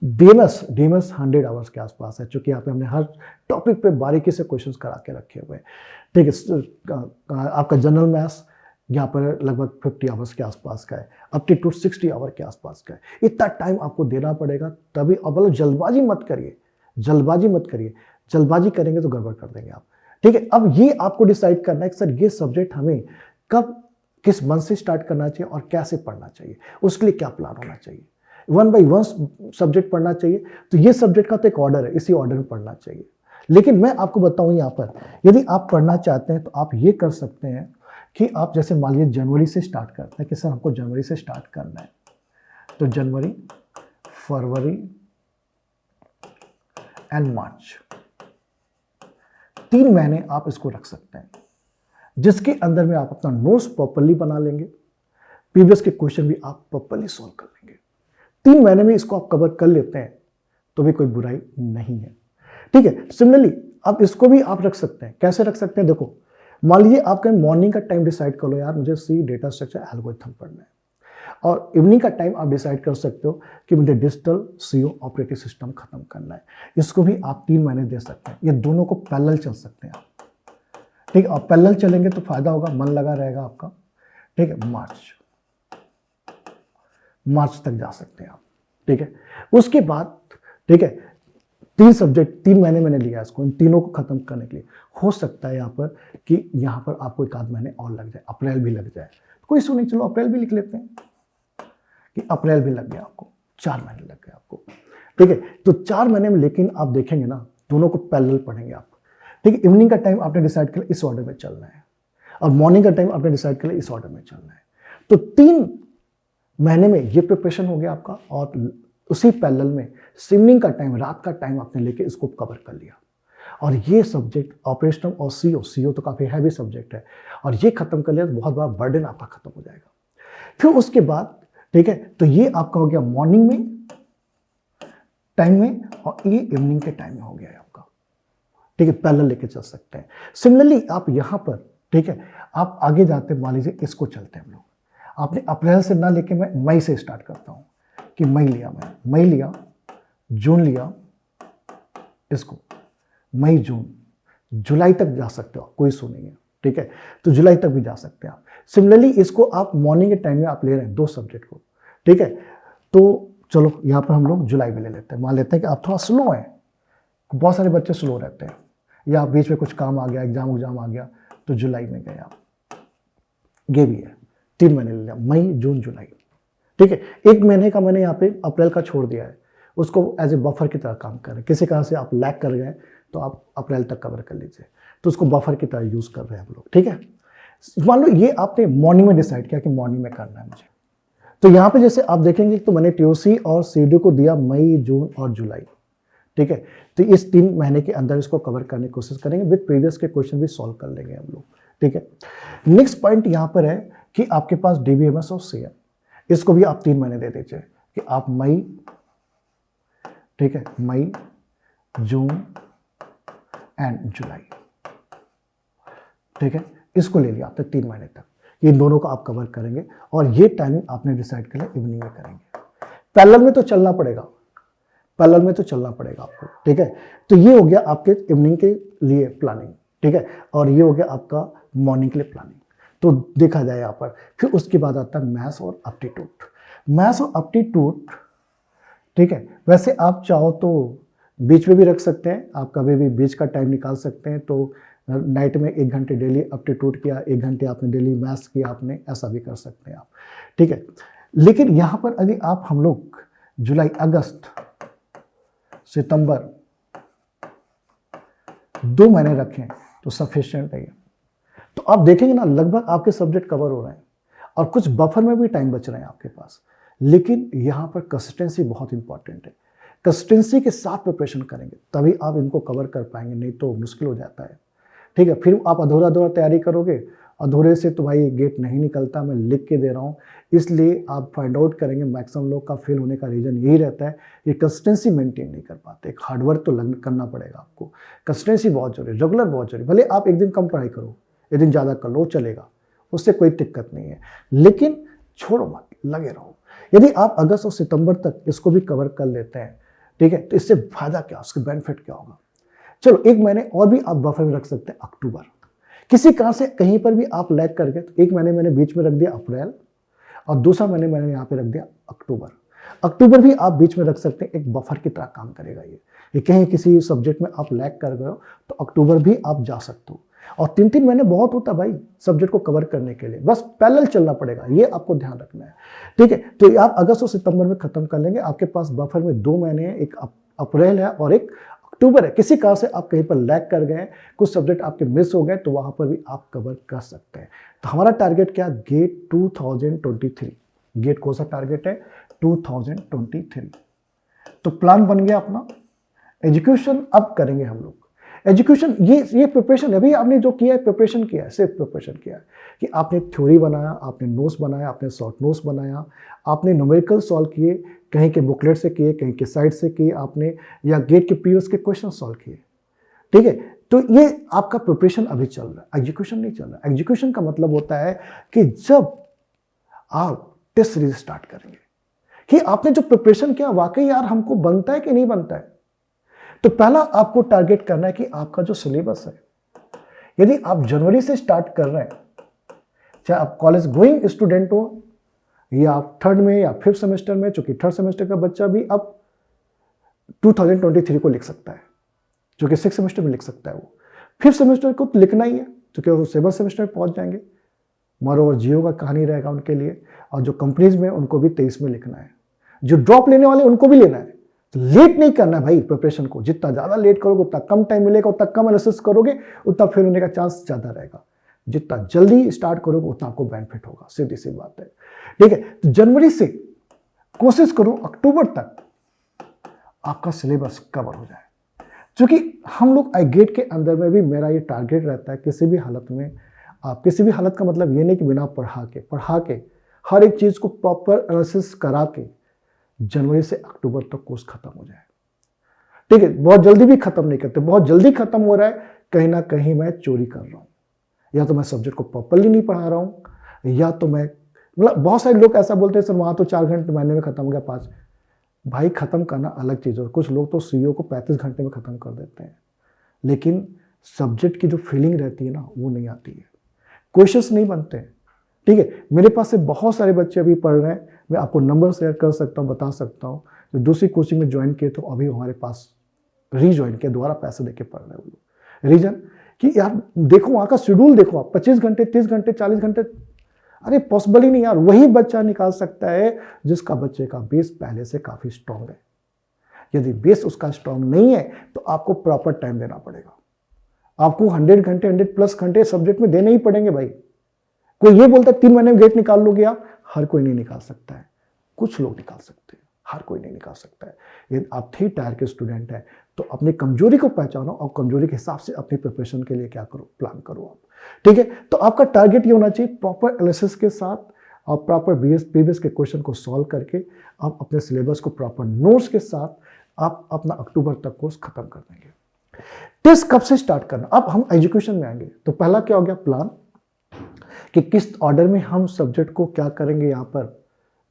डीएमएस 100 आवर्स के आसपास है, चूँकि यहाँ पे हमने हर टॉपिक पे बारीकी से क्वेश्चन करा के रखे हुए हैं, ठीक है। आपका जनरल मैथ्स यहाँ पर लगभग 50 आवर्स के आसपास का है, अप टू 60 आवर के आसपास का है। इतना टाइम आपको देना पड़ेगा तभी। अब मतलब जल्दबाजी मत करिए, जल्दबाजी करेंगे तो गड़बड़ कर देंगे आप, ठीक है। अब ये आपको डिसाइड करना है कि सर ये सब्जेक्ट हमें कब किस मंथ से स्टार्ट करना चाहिए और कैसे पढ़ना चाहिए, उसके लिए क्या प्लान होना चाहिए। 1 by 1 सब्जेक्ट पढ़ना चाहिए, तो ये सब्जेक्ट का तो एक ऑर्डर है, इसी ऑर्डर में पढ़ना चाहिए। लेकिन मैं आपको बताऊँ यहाँ पर, यदि आप पढ़ना चाहते हैं तो आप ये कर सकते हैं कि आप जैसे मान लीजिए जनवरी से स्टार्ट करते हैं कि सर हमको जनवरी से स्टार्ट करना है, तो जनवरी, फरवरी एंड मार्च 3 महीने आप इसको रख सकते हैं, जिसके अंदर में आप अपना नोट्स प्रॉपर्ली बना लेंगे, प्रीवियस के क्वेश्चन भी आप प्रॉपर्ली सॉल्व कर लेंगे। 3 महीने में इसको आप कवर कर लेते हैं तो भी कोई बुराई नहीं है, ठीक है। सिमिलरली अब इसको भी आप रख सकते हैं, कैसे रख सकते हैं, देखो मान लीजिए आपका मॉर्निंग का टाइम डिसाइड कर लो, यार मुझे सी डेटा स्ट्रक्चर एल्गोरिथम पढ़ना है, और इवनिंग का टाइम आप डिसाइड कर सकते हो कि मुझे डिजिटल सीओ ऑपरेटिंग सिस्टम खत्म करना है। इसको भी आप 3 महीने दे सकते हैं, ये दोनों को पैरेलल चल सकते हैं आप, ठीक है। और पैरेलल चलेंगे तो फायदा होगा, मन लगा रहेगा आपका, ठीक है। मार्च तक जा सकते हैं आप, ठीक है। उसके बाद, ठीक है, 3 सब्जेक्ट 3 महीने मैंने लिया इसको, इन तीनों को खत्म करने के लिए। हो सकता है यहाँ पर कि यहाँ पर आपको 1 आध महीने और लग जाए, अप्रैल भी लग जाए, कोई इशू नहीं, चलो अप्रैल भी लिख लेते हैं कि अप्रैल भी लग गया आपको, 4 महीने लग गए आपको, ठीक है। तो 4 महीने में, लेकिन आप देखेंगे ना दोनों को पैरेलल पढ़ेंगे आप, ठीक है। इवनिंग का टाइम आपने डिसाइड किया इस ऑर्डर में चलना है, और मॉर्निंग का टाइम आपने डिसाइड कर लिया इस ऑर्डर में चलना है। तो 3 महीने में ये प्रिपरेशन हो गया आपका, और उसी पैरेलल में स्विमिंग का टाइम, रात का टाइम आपने लेके इसको कवर कर लिया। और ये सब्जेक्ट ऑपरेशनल और सीओ तो काफ़ी हैवी सब्जेक्ट है, और ये खत्म कर लिया तो बहुत बड़ा बर्डन आपका खत्म हो जाएगा। फिर उसके बाद ठीक है, तो ये आपका हो गया मॉर्निंग में टाइम में, और ये इवनिंग के टाइम में हो गया है आपका। ठीक है, पैरेलल लेके चल सकते हैं। सिमिलरली आप यहाँ पर ठीक है, आप आगे जाते हैं, मान लीजिए इसको चलते हैं हम लोग। आपने अप्रैल से ना लेके मैं मई से स्टार्ट करता हूँ कि मई लिया, मैंने मई लिया, जून लिया, इसको मई जून जुलाई तक जा सकते हो, कोई इशू नहीं है। ठीक है, तो जुलाई तक भी जा सकते हैं आप। सिमिलरली इसको आप मॉर्निंग के टाइम में आप ले रहे हैं 2 सब्जेक्ट को। ठीक है, तो चलो यहाँ पर हम लोग जुलाई में ले लेते हैं। मान लेते हैं कि आप थोड़ा स्लो हैं, बहुत सारे बच्चे स्लो रहते हैं, या बीच में कुछ काम आ गया, एग्जाम आ गया, तो जुलाई में गए आप। ये भी है, 3 महीने ले लिया, मई जून जुलाई। ठीक है, 1 महीने का मैंने यहाँ पे अप्रैल का छोड़ दिया है, उसको एज ए बफर की तरह काम कर रहे हैं। किसी कारण से आप लैग कर गए तो आप अप्रैल तक कवर कर लीजिए, तो उसको बफर की तरह यूज़ कर रहे हैं हम लोग। ठीक है, मान लो ये आपने मॉर्निंग में डिसाइड किया कि मॉर्निंग में करना है मुझे, तो यहाँ पे जैसे आप देखेंगे तो मैंने टीओसी और सीडी को दिया मई जून और जुलाई। ठीक है, तो इस 3 महीने के अंदर इसको कवर करने की कोशिश करेंगे, विद प्रीवियस के क्वेश्चन भी सॉल्व कर लेंगे हम लोग। ठीक है, नेक्स्ट पॉइंट यहाँ पर है कि आपके पास डीबीएमएस और सीएम, इसको भी आप 3 महीने दे दीजिए कि आप मई, ठीक है, मई जून एंड जुलाई। ठीक है, इसको ले लिया आपने 3 महीने तक, ये दोनों को आप कवर करेंगे, और ये टाइमिंग आपने डिसाइड कर लिया इवनिंग में करेंगे। पैरेलल में तो चलना पड़ेगा, पैरेलल में तो चलना पड़ेगा आपको। ठीक है, तो ये हो गया आपके इवनिंग के लिए प्लानिंग। ठीक है, और ये हो गया आपका मॉर्निंग के लिए प्लानिंग। तो देखा जाए यहाँ पर, फिर उसके बाद आता है मैथ्स और एप्टीट्यूड। मैथ्स और एप्टीट्यूड, ठीक है, वैसे आप चाहो तो बीच में भी रख सकते हैं, आप कभी भी बीच का टाइम निकाल सकते हैं। तो नाइट में 1 घंटे डेली एप्टीट्यूड किया, 1 घंटे आपने डेली मैथ्स किया, आपने ऐसा भी कर सकते हैं आप। ठीक है, लेकिन यहाँ पर यदि आप हम लोग जुलाई, अगस्त, सितंबर 2 महीने रखें तो सफिशिएंट है। तो आप देखेंगे ना, लगभग आपके सब्जेक्ट कवर हो रहे हैं, और कुछ बफर में भी टाइम बच रहे हैं आपके पास। लेकिन यहाँ पर कंसिस्टेंसी बहुत इंपॉर्टेंट है। कंसिस्टेंसी के साथ प्रिपरेशन करेंगे तभी आप इनको कवर कर पाएंगे, नहीं तो मुश्किल हो जाता है। ठीक है, फिर आप अधूरा तैयारी करोगे, अधूरे से तो भाई गेट नहीं निकलता, मैं लिख के दे रहा हूँ। इसलिए आप फाइंड आउट करेंगे, मैक्सिमम लोग का फेल होने का रीज़न यही रहता है कि कंसिस्टेंसी मेंटेन नहीं कर पाते। एक हार्डवर्क तो करना पड़ेगा आपको, कंसिस्टेंसी बहुत जरूरी, रेगुलर बहुत जरूरी। भले आप एक दिन कम पढ़ाई करो, एक दिन ज़्यादा कर लो, चलेगा, उससे कोई दिक्कत नहीं है, लेकिन छोड़ो मत, लगे रहो। यदि आप अगस्त और सितंबर तक इसको भी कवर कर लेते हैं, ठीक है, तो इससे फायदा क्या, उसके बेनिफिट क्या होगा। चलो 1 महीने और भी आप बफर में रख सकते हैं, अक्टूबर। किसी कारण से कहीं पर भी आप लैग कर गए तो 1 महीने मैंने बीच में रख दिया अप्रैल, और दूसरा महीने मैंने यहाँ पे रख दिया अक्टूबर। अक्टूबर भी आप बीच में रख सकते हैं, एक बफर की तरह काम करेगा ये कहीं किसी सब्जेक्ट में आप लैग कर गए हो तो अक्टूबर भी आप जा सकते हो। और 3-3 महीने बहुत होता है भाई सब्जेक्ट को कवर करने के लिए, बस पैरेलल चलना पड़ेगा, ये आपको ध्यान रखना है। ठीक है, तो आप अगस्त और सितंबर में खत्म कर लेंगे, आपके पास बफर में 2 महीने हैं, एक अप्रैल है और एक अक्टूबर है। किसी कारण से आप कहीं पर लैग कर गए, कुछ सब्जेक्ट आपके मिस हो गए, तो वहां पर भी आप कवर कर सकते हैं। तो हमारा टारगेट क्या, गेट 2023, गेट कौन सा टारगेट है, 2023। तो प्लान बन गया अपना, एजुकेशन अब करेंगे हम लोग। एजुकेशन ये प्रिपरेशन है, अभी आपने जो किया है प्रिपरेशन किया है, सिर्फ प्रिपरेशन किया है कि आपने थ्योरी बनाया, आपने नोट्स बनाया, आपने शॉर्ट नोट्स बनाया, आपने न्यूमेरिकल सॉल्व किए, कहीं के बुकलेट से किए, कहीं के साइट से किए आपने, या गेट के प्रीवियस के क्वेश्चन सॉल्व किए। ठीक है, तो ये आपका प्रिपरेशन अभी चल रहा है, एजुकेशन नहीं चल रहा। एजुकेशन का मतलब होता है कि जब आप टेस्ट सीरीज स्टार्ट करेंगे कि आपने जो प्रिपरेशन किया वाकई यार हमको बनता है कि नहीं बनता है। तो पहला आपको टारगेट करना है कि आपका जो सिलेबस है, यदि आप जनवरी से स्टार्ट कर रहे हैं, चाहे आप कॉलेज गोइंग स्टूडेंट हो या आप 3rd में या 5th सेमेस्टर में, चूंकि 3rd सेमेस्टर का बच्चा भी अब 2023 को लिख सकता है, जो कि 6th सेमेस्टर में लिख सकता है, वो 5th सेमेस्टर को तो लिखना ही है, क्योंकि वो 7th सेमेस्टर में पहुंच जाएंगे। मोरोवर जियो का कहानी रहेगा उनके लिए, और जो कंपनीज में उनको भी 23 में लिखना है, जो ड्रॉप लेने वाले उनको भी लेना है। तो लेट नहीं करना है भाई प्रिपरेशन को, जितना ज़्यादा लेट करोगे उतना कम टाइम मिलेगा, उतना कम एनालिसिस करोगे उतना फेल होने का चांस ज़्यादा रहेगा। जितना जल्दी स्टार्ट करोगे उतना आपको बेनिफिट होगा, सीधी सी बात है। ठीक है, तो जनवरी से कोशिश करो अक्टूबर तक आपका सिलेबस कवर हो जाए। क्योंकि हम लोग आई गेट के अंदर में भी मेरा ये टारगेट रहता है, किसी भी हालत में आप, किसी भी हालत का मतलब ये नहीं कि बिना पढ़ा के हर एक चीज़ को प्रॉपर एनालिसिस करा के जनवरी से अक्टूबर तक कोर्स खत्म हो जाए। ठीक है, बहुत जल्दी भी खत्म नहीं करते, बहुत जल्दी खत्म हो रहा है, कहीं ना कहीं मैं चोरी कर रहा हूँ, या तो मैं सब्जेक्ट को प्रॉपरली नहीं पढ़ा रहा हूँ, या तो मैं, मतलब बहुत सारे लोग ऐसा बोलते हैं सर वहाँ तो 4 घंटे महीने में खत्म हो गया, 5। भाई खत्म करना अलग चीज़ है, कुछ लोग तो सीईओ को 35 घंटे में खत्म कर देते हैं, लेकिन सब्जेक्ट की जो फीलिंग रहती है ना वो नहीं आती है, क्वेश्चंस नहीं बनते हैं। ठीक है, मेरे पास से बहुत सारे बच्चे अभी पढ़ रहे हैं, मैं आपको नंबर शेयर कर सकता हूँ, बता सकता हूँ, जो दूसरी कोचिंग में ज्वाइन किए तो अभी हमारे पास रीज्वाइन किया, दोबारा पैसे देके पढ़ रहे हैं वो लोग। रीजन कि यार देखो वहाँ का शेड्यूल देखो आप, 25 घंटे 30 घंटे 40 घंटे, अरे पॉसिबल ही नहीं यार। वही बच्चा निकाल सकता है जिसका बच्चे का बेस पहले से काफ़ी स्ट्रांग है। यदि बेस उसका स्ट्रांग नहीं है तो आपको प्रॉपर टाइम देना पड़ेगा, आपको 100 घंटे 100+ घंटे सब्जेक्ट में देने ही पड़ेंगे भाई। कोई ये बोलता है 3 महीने में गेट निकाल लोगे आप, हर कोई नहीं निकाल सकता है, कुछ लोग निकाल सकते हैं, हर कोई नहीं निकाल सकता है। यदि आप 3 टायर के स्टूडेंट हैं तो अपनी कमजोरी को पहचानो और कमजोरी के हिसाब से अपनी प्रिपरेशन के लिए क्या करो, प्लान करो आप। ठीक है, तो आपका टारगेट ये होना चाहिए प्रॉपर एनालिसिस के साथ और प्रॉपर प्रीवियस के क्वेश्चन को सॉल्व करके आप अपने सिलेबस को प्रॉपर नोट्स के साथ आप अपना अक्टूबर तक कोर्स खत्म कर देंगे। टेस्ट कब से स्टार्ट करना, अब हम एजुकेशन में आएंगे। तो पहला क्या हो गया, प्लान, कि किस ऑर्डर में हम सब्जेक्ट को क्या करेंगे, यहाँ पर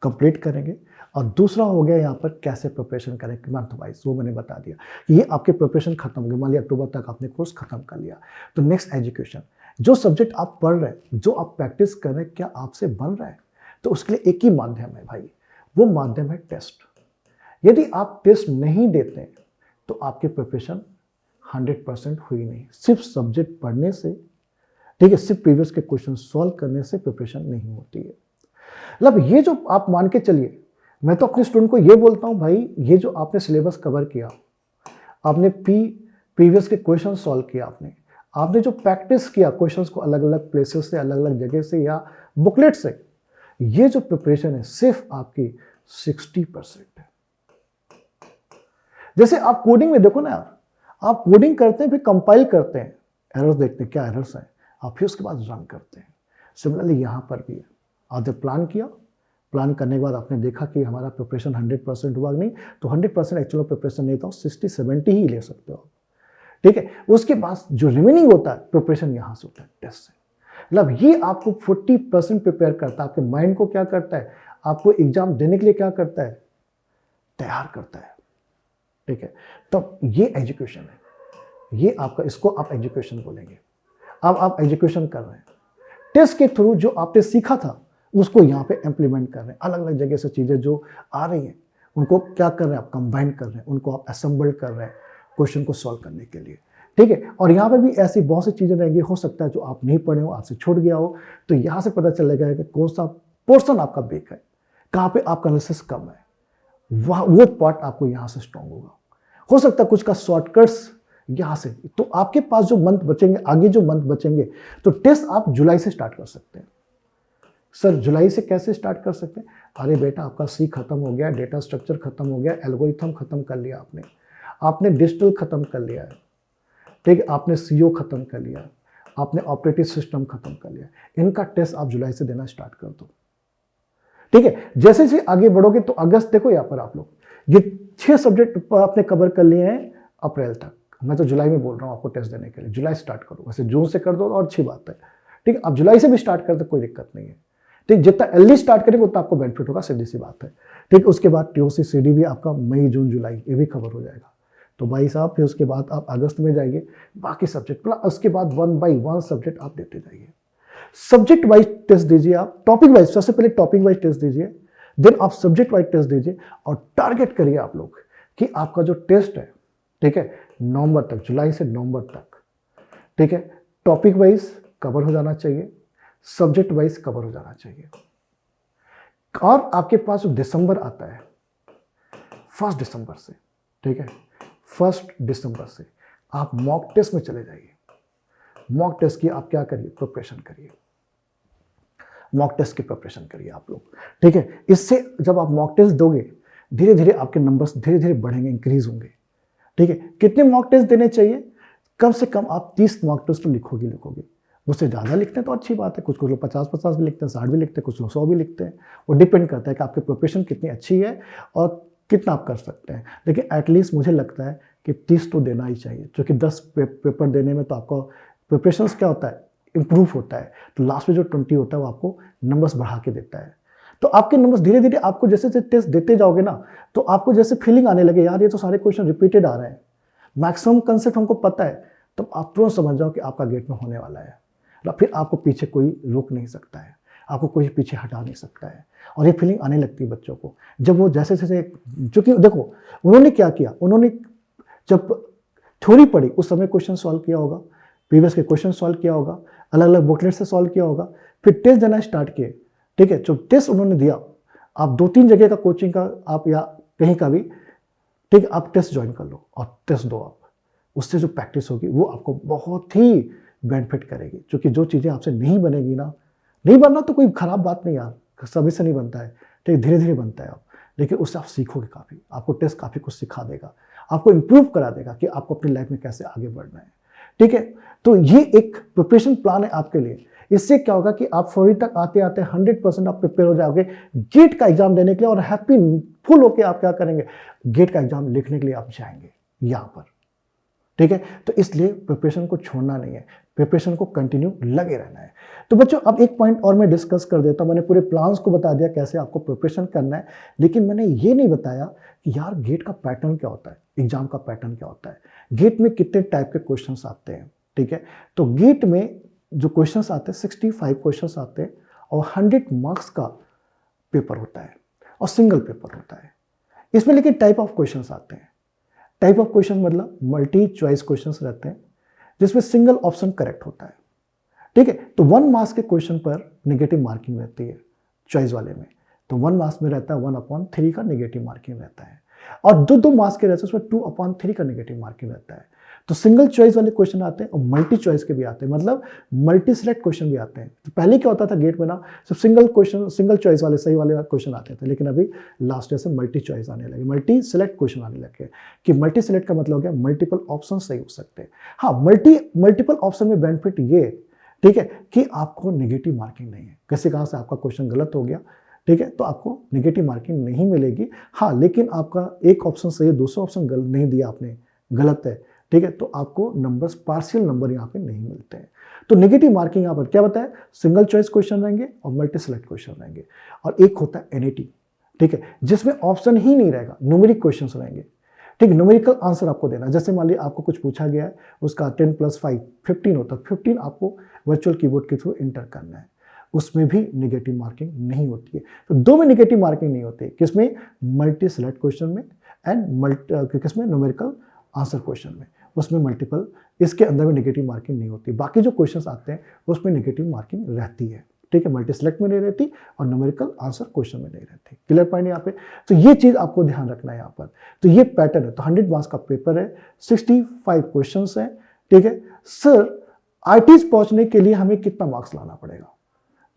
कंप्लीट करेंगे। और दूसरा हो गया यहाँ पर कैसे प्रिपरेशन करें मंथ वाइज, वो मैंने बता दिया। ये आपके प्रिपरेशन खत्म हो गए, मान लिया अक्टूबर तक आपने कोर्स खत्म कर लिया, तो नेक्स्ट एजुकेशन, जो सब्जेक्ट आप पढ़ रहे हैं, जो आप प्रैक्टिस कर रहे हैं, क्या आपसे बन रहा है, तो उसके लिए एक ही माध्यम है भाई, वो माध्यम है टेस्ट। यदि आप टेस्ट नहीं देते हैं तो आपकी प्रिपरेशन 100% हुई नहीं। सिर्फ सब्जेक्ट पढ़ने से, ठीक है, सिर्फ प्रीवियस के क्वेश्चन सॉल्व करने से प्रिपरेशन नहीं होती है। मतलब ये जो आप मान के चलिए, मैं तो अपने स्टूडेंट को ये बोलता हूँ भाई, ये जो आपने सिलेबस कवर किया, आपने प्रीवियस के क्वेश्चन सॉल्व किया, आपने जो प्रैक्टिस किया क्वेश्चंस को अलग अलग प्लेसेस से, अलग अलग जगह से या बुकलेट से, ये जो प्रिपरेशन है सिर्फ आपकी 60% है। जैसे आप कोडिंग में देखो ना यार, आप कोडिंग करते हैं, फिर कंपाइल करते हैं, एरर्स देखते हैं क्या एरर्स हैं, आप फिर उसके बाद रन करते हैं। सिमिलरली यहाँ पर भी है, आपने प्लान किया, प्लान करने के बाद आपने देखा कि हमारा प्रिपरेशन 100% हुआ नहीं, तो 100% एक्चुअल प्रिपरेशन नहीं था, 60-70 ही ले सकते हो, ठीक है। उसके बाद जो रिमेनिंग होता है प्रिपरेशन यहाँ से होता है, टेस्ट से। मतलब ये आपको 40% प्रिपेयर करता है, आपके माइंड को क्या करता है, आपको एग्जाम देने के लिए क्या करता है, तैयार करता है, ठीक है। तब ये एजुकेशन है, ये आपका, इसको आप एजुकेशन बोलेंगे। अब आप एजुकेशन कर रहे हैं, टेस्ट के थ्रू जो आपने सीखा था उसको यहाँ पे इम्प्लीमेंट कर रहे हैं, अलग अलग जगह से चीज़ें जो आ रही हैं उनको क्या कर रहे हैं, आप कंबाइन कर रहे हैं, उनको आप असेंबल कर रहे हैं क्वेश्चन को सॉल्व करने के लिए, ठीक है। और यहाँ पर भी ऐसी बहुत सी चीज़ें रहेंगी, हो सकता है जो आप नहीं पढ़े हो, आपसे छूट गया हो, तो यहाँ से पता चलेगा कि कौन सा पोर्सन आपका वीक है, कहाँ पे आपका एनालिसिस कम है, वो पार्ट आपको यहाँ से स्ट्रॉन्ग होगा। हो सकता है कुछ का शॉर्टकट्स यहाँ से, तो आपके पास जो मंथ बचेंगे, आगे जो मंथ बचेंगे, तो टेस्ट आप जुलाई से स्टार्ट कर सकते हैं। सर जुलाई से कैसे स्टार्ट कर सकते हैं? अरे बेटा, आपका सी खत्म हो गया, डेटा स्ट्रक्चर खत्म हो गया, एल्गोरिथम खत्म कर लिया आपने डिजिटल खत्म कर लिया है, ठीक है, आपने सीओ खत्म कर लिया, आपने ऑपरेटिंग सिस्टम खत्म कर लिया, इनका टेस्ट आप जुलाई से देना स्टार्ट कर दो, ठीक है। जैसे जैसे आगे बढ़ोगे तो अगस्त, देखो यहाँ पर आप लोग ये 6 सब्जेक्ट आपने कवर कर लिए हैं अप्रैल तक, मैं तो जुलाई में बोल रहा हूँ आपको टेस्ट देने के लिए, जुलाई स्टार्ट करो, वैसे जून से कर दो और अच्छी बात है, ठीक है। आप जुलाई से भी स्टार्ट कर दो, कोई दिक्कत नहीं है, ठीक। जितना अर्ली स्टार्ट करेंगे उतना आपको बेनिफिट होगा, सीधी सी बात है, ठीक। उसके बाद टीओसी सीडी भी आपका मई जून जुलाई ये भी कवर हो जाएगा, तो भाई साहब फिर उसके बाद आप अगस्त में जाइए, बाकी सब्जेक्ट प्लस उसके बाद 1 by 1 सब्जेक्ट आप देते जाइए, सब्जेक्ट वाइज टेस्ट दीजिए आप, टॉपिक वाइज, सबसे पहले टॉपिक वाइज टेस्ट दीजिए, देन आप सब्जेक्ट वाइज टेस्ट दीजिए, और टारगेट करिए आप लोग कि आपका जो टेस्ट है, ठीक है, नवंबर तक, जुलाई से नवंबर तक, ठीक है, टॉपिक वाइज कवर हो जाना चाहिए, सब्जेक्ट वाइज कवर हो जाना चाहिए। और आपके पास जो दिसंबर आता है, 1 दिसंबर से, ठीक है, 1 दिसंबर से आप मॉक टेस्ट में चले जाइए, मॉक टेस्ट की आप क्या करिए, प्रिपरेशन करिए, मॉक टेस्ट की प्रिपरेशन करिए आप लोग, ठीक है। इससे जब आप मॉक टेस्ट दोगे, धीरे धीरे आपके नंबर्स धीरे धीरे बढ़ेंगे, इंक्रीज होंगे, ठीक है। कितने मॉक टेस्ट देने चाहिए? कम से कम आप 30 मॉक टेस्ट तो लिखोगे। उससे ज़्यादा लिखते हैं तो अच्छी बात है, कुछ लोग 50-50 भी लिखते हैं, 60 भी लिखते हैं, कुछ लोग 100 भी लिखते हैं। वो डिपेंड करता है कि आपकी प्रिपरेशन कितनी अच्छी है और कितना आप कर सकते हैं। लेकिन एटलीस्ट मुझे लगता है कि 30 तो देना ही चाहिए, क्योंकि 10 पेपर देने में तो आपका प्रिपरेशन क्या होता है, इम्प्रूव होता है। तो लास्ट में जो 20 होता है वो आपको नंबर्स बढ़ा के देता है। तो आपके नंबर्स धीरे धीरे आपको जैसे जैसे टेस्ट देते जाओगे ना, तो आपको जैसे फीलिंग आने लगे, यार ये तो सारे क्वेश्चन रिपीटेड आ रहे हैं, मैक्सिमम कंसेप्ट हमको पता है, तो आप तुरंत समझ जाओ कि आपका गेट में होने वाला है। फिर आपको पीछे कोई रोक नहीं सकता है, आपको कोई पीछे हटा नहीं सकता है। और ये फीलिंग आने लगती है बच्चों को जब वो जैसे जैसे, क्योंकि देखो उन्होंने क्या किया, उन्होंने जब थ्योरी पढ़ी उस समय क्वेश्चन सॉल्व किया होगा, प्रीवियस के क्वेश्चन सॉल्व किया होगा, अलग अलग बुकलेट से सॉल्व किया होगा, फिर टेस्ट देना स्टार्ट किए, ठीक है। जो टेस्ट उन्होंने दिया, आप 2-3 जगह का कोचिंग का आप या कहीं का भी, ठीक है, आप टेस्ट ज्वाइन कर लो और टेस्ट दो आप। उससे जो प्रैक्टिस होगी वो आपको बहुत ही बेनिफिट करेगी, क्योंकि जो चीज़ें आपसे नहीं बनेगी ना, नहीं बनना तो कोई ख़राब बात नहीं यार, सभी से नहीं बनता है, ठीक, धीरे धीरे बनता है आप, लेकिन उससे आप सीखोगे काफ़ी, आपको टेस्ट काफ़ी कुछ सिखा देगा, आपको इम्प्रूव करा देगा कि आपको अपनी लाइफ में कैसे आगे बढ़ना है, ठीक है। तो ये एक प्रिपरेशन प्लान है आपके लिए। इससे क्या होगा कि आप फौरी तक आते आते 100% आप प्रिपेयर हो जाओगे गेट का एग्जाम देने के लिए, और हैप्पी फुल होके आप क्या करेंगे, गेट का एग्जाम लिखने के लिए आप जाएंगे यहाँ पर, ठीक है। तो इसलिए प्रिपरेशन को छोड़ना नहीं है, प्रिपरेशन को कंटिन्यू लगे रहना है। तो बच्चों अब एक पॉइंट और मैं डिस्कस कर देता हूं। मैंने पूरे प्लान्स को बता दिया कैसे आपको प्रिपरेशन करना है, लेकिन मैंने ये नहीं बताया कि यार गेट का पैटर्न क्या होता है, एग्जाम का पैटर्न क्या होता है, गेट में कितने टाइप के क्वेश्चंस आते हैं, ठीक है। तो गेट में जो क्वेश्चंस आते हैं 65 क्वेश्चंस आते हैं और 100 मार्क्स का पेपर होता है और सिंगल पेपर होता है इसमें। लेकिन टाइप ऑफ क्वेश्चंस आते हैं, टाइप ऑफ क्वेश्चन मतलब मल्टी चॉइस क्वेश्चंस रहते हैं जिसमें सिंगल ऑप्शन करेक्ट होता है, ठीक है। तो 1 मार्क्स के क्वेश्चन पर नेगेटिव मार्किंग रहती है चॉइस वाले में, तो 1 मार्क्स में रहता है 1/3 का नेगेटिव मार्किंग रहता है, और 2 मार्क्स के रहते हैं उसमें 2/3 का नेगेटिव मार्किंग रहता है। तो सिंगल चॉइस वाले क्वेश्चन आते हैं और मल्टी चॉइस के भी आते हैं, मतलब मल्टी सिलेक्ट क्वेश्चन भी आते हैं। तो पहले क्या होता था गेट में ना, सिर्फ सिंगल चॉइस वाले सही वाले क्वेश्चन आते थे, लेकिन अभी लास्ट ईयर से मल्टी चॉइस आने लगे, मल्टी सिलेक्ट क्वेश्चन आने लगे। कि मल्टी सिलेक्ट का मतलब हो गया मल्टीपल ऑप्शन सही हो सकते हैं। हाँ, मल्टीपल ऑप्शन में बेनिफिट ये, ठीक है, कि आपको नेगेटिव मार्किंग नहीं है। कैसे कहाँ से आपका क्वेश्चन गलत हो गया, ठीक है, तो आपको नेगेटिव मार्किंग नहीं मिलेगी। हाँ, लेकिन आपका एक ऑप्शन सही है, दूसरा ऑप्शन गलत नहीं दिया आपने, गलत है, ठीक है, तो आपको नंबर्स, पार्शियल नंबर यहाँ पे नहीं मिलते हैं। तो नेगेटिव मार्किंग यहाँ पर क्या बताया, सिंगल चॉइस क्वेश्चन रहेंगे और मल्टी सिलेक्ट क्वेश्चन रहेंगे, और एक होता है एनईटी, ठीक है, जिसमें ऑप्शन ही नहीं रहेगा, न्यूमेरिक क्वेश्चन रहेंगे, ठीक है। न्यूमेरिकल आंसर आपको देना, जैसे मान लीजिए आपको कुछ पूछा गया है, उसका 10 + 5 15 होता है, 15 आपको वर्चुअल कीबोर्ड के थ्रू इंटर करना है, उसमें भी नेगेटिव मार्किंग नहीं होती है। तो 2 में नेगेटिव मार्किंग नहीं होती है, किसमें, मल्टी सिलेक्ट क्वेश्चन में एंड किसमें, न्यूमेरिकल आंसर क्वेश्चन में, उसमें मल्टीपल, इसके अंदर में नेगेटिव मार्किंग नहीं होती। बाकी जो क्वेश्चंस आते हैं उसमें नेगेटिव मार्किंग रहती है, ठीक है, मल्टी सिलेक्ट में नहीं रहती और न्यूमेरिकल आंसर क्वेश्चन में नहीं रहती। क्लियर पॉइंट यहाँ पे। तो ये चीज़ आपको ध्यान रखना है यहाँ पर। तो ये पैटर्न है। तो 100 मार्क्स का पेपर है, 65 क्वेश्चन है, ठीक है। सर आईटीज पहुंचने के लिए हमें कितना मार्क्स लाना पड़ेगा,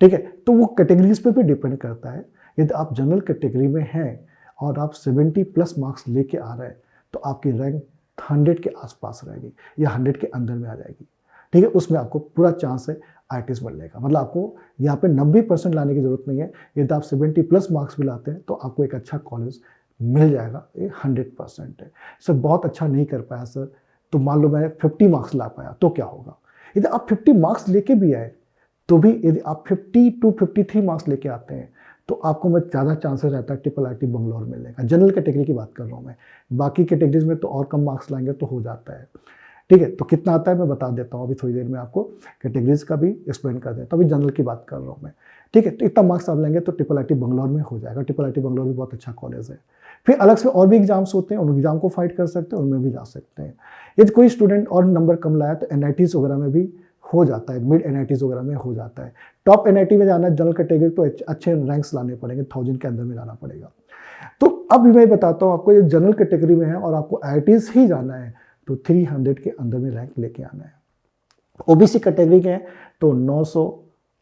ठीक है, तो वो कैटेगरीज पे भी डिपेंड करता है। यदि आप जनरल कैटेगरी में हैं और आप 70+ मार्क्स लेके आ रहे हैं तो आपकी रैंक 100 के आसपास रहेगी या 100 के अंदर में आ जाएगी, ठीक है। उसमें आपको पूरा चांस है आईटीज बनने का, मतलब आपको यहाँ पे 90% लाने की जरूरत नहीं है। यदि आप 70+ मार्क्स भी लाते हैं तो आपको एक अच्छा कॉलेज मिल जाएगा, ये 100% है। सर बहुत अच्छा नहीं कर पाया सर, तो मान लो मैं 50 मार्क्स ला पाया तो क्या होगा। यदि आप 50 मार्क्स लेके भी आए तो भी, यदि आप 50 to 53 मार्क्स लेके आते हैं तो आपको मैं ज़्यादा चांसेस रहता है IIT बंगलौर मिलने का। जनरल कैटेगरी की बात कर रहा हूँ मैं, बाकी कैटेगरीज में तो और कम मार्क्स लाएंगे तो हो जाता है, ठीक है। तो कितना आता है मैं बता देता हूँ अभी थोड़ी देर में, आपको कैटेगरीज का भी एक्सप्लेन कर देता हूँ। अभी जनरल की बात कर रहा हूँ मैं, ठीक है। तो इतना मार्क्स आप लेंगे तो IIT बंगलौर में हो जाएगा। IIT बंगलौर भी बहुत अच्छा कॉलेज है। फिर अलग से और भी एग्जाम्स होते हैं, उन एग्जाम को फाइट कर सकते हैं, उनमें भी जा सकते हैं। यदि कोई स्टूडेंट और नंबर कम लाया तो NITs वगैरह में भी हो जाता है, मिड NITs वगैरह में हो जाता है। टॉप NIT में जाना है जनरल कैटेगरी तो अच्छे रैंक्स लाने पड़ेंगे, 1000 के अंदर में जाना पड़ेगा। तो अब मैं बताता हूँ आपको, ये जनरल कैटेगरी में है और आपको IITs ही जाना है तो 300 के अंदर में रैंक लेके आना है। ओबीसी कैटेगरी के हैं तो 900,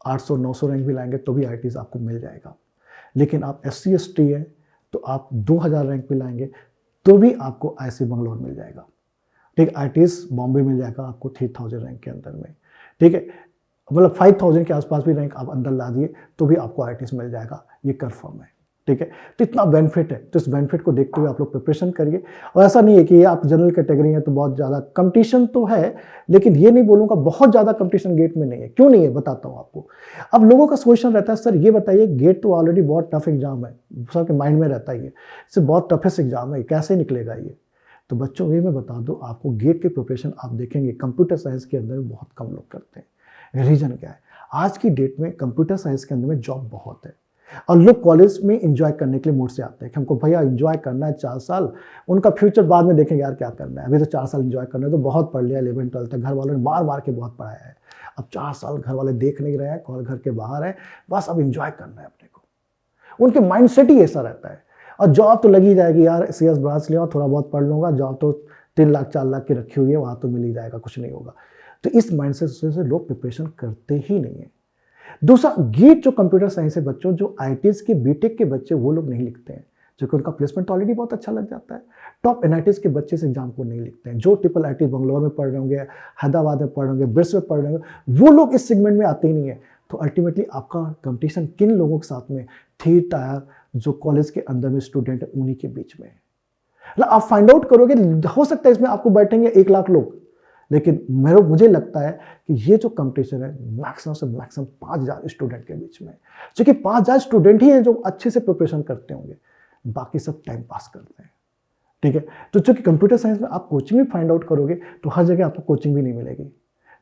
800, 900 रैंक भी लाएंगे तो भी आईटीज आपको मिल जाएगा। लेकिन आप एससी एसटी है तो आप 2000 रैंक भी लाएंगे तो भी आपको आईआईटी बंगलौर मिल जाएगा। ठीक, आईटीज बॉम्बे मिल जाएगा आपको 3000 रैंक के अंदर में। ठीक है, मतलब 5000 के आसपास भी रैंक आप अंदर ला दिए तो भी आपको आईटीज मिल जाएगा, ये कन्फर्म है। ठीक है, तो इतना बेनिफिट है, तो इस बेनिफिट को देखते हुए आप लोग प्रिपरेशन करिए। और ऐसा नहीं है कि ये आप जनरल कैटेगरी है तो बहुत ज़्यादा कंपटीशन तो है, लेकिन ये नहीं बोलूँगा बहुत ज़्यादा कंपटीशन गेट में नहीं है। क्यों नहीं है बताता हूँ आपको। अब लोगों का क्वेश्चन रहता है सर ये बताइए गेट तो ऑलरेडी बहुत टफ एग्जाम है, सबके माइंड में रहता ही है, इससे बहुत टफेस्ट एग्जाम है, कैसे निकलेगा ये। तो बच्चों ये मैं बता दूँ आपको, गेट के प्रिपरेशन आप देखेंगे कंप्यूटर साइंस के अंदर बहुत कम लोग करते हैं। रीज़न क्या है, आज की डेट में कंप्यूटर साइंस के अंदर में जॉब बहुत है और लोग कॉलेज में एंजॉय करने के लिए मूड से आते हैं कि हमको भैया एंजॉय करना है 4 साल, उनका फ्यूचर बाद में देखेंगे यार क्या करना है, अभी तो 4 साल एंजॉय करना है, तो बहुत पढ़ लिया 11 12 तक, घर वालों ने मार मार के बहुत पढ़ाया है, अब 4 साल घर वाले देख नहीं रहे हैं, कॉल घर के बाहर है, बस अब एंजॉय करना है अपने को। उनके माइंड सेट ही ऐसा रहता है। और जॉब तो लगी जाएगी यार, CS ब्रांच लिया थोड़ा बहुत पढ़ लूँगा, जॉब तो 3 लाख 4 लाख की रखी हुई है, वहाँ तो मिल ही जाएगा, कुछ नहीं होगा। तो इस माइंडसेट से लोग प्रिपरेशन करते ही नहीं है। दूसरा, गेट जो कंप्यूटर साइंस है बच्चों, जो आईटीज के बीटेक के बच्चे वो लोग नहीं लिखते हैं, क्योंकि उनका प्लेसमेंट ऑलरेडी बहुत अच्छा लग जाता है। टॉप एनआईटीज के बच्चे इस एग्जाम को नहीं लिखते हैं। जो ट्रिपल आईटी बंगलौर में पढ़ रहे होंगे, हैदराबाद में पढ़ रहे होंगे, ब्रिट्स में पढ़ रहे होंगे, वो लोग इस सेगमेंट में आते ही नहीं है। तो अल्टीमेटली आपका कंपटीशन किन लोगों के साथ में, थ्री टायर जो कॉलेज के अंदर में स्टूडेंट है उन्हीं के बीच में। मतलब आप फाइंड आउट करोगे, हो सकता है इसमें आपको बैठेंगे 1 लाख लोग, लेकिन मुझे लगता है कि ये जो कंपटीशन है मैक्सिमम से मैक्सिमम 5000 स्टूडेंट के बीच में, क्योंकि 5000 स्टूडेंट ही हैं जो अच्छे से प्रिपरेशन करते होंगे, बाकी सब टाइम पास करते हैं। ठीक है, तो चूंकि कंप्यूटर साइंस में आप कोचिंग भी फाइंड आउट करोगे तो हर जगह आपको कोचिंग भी नहीं मिलेगी,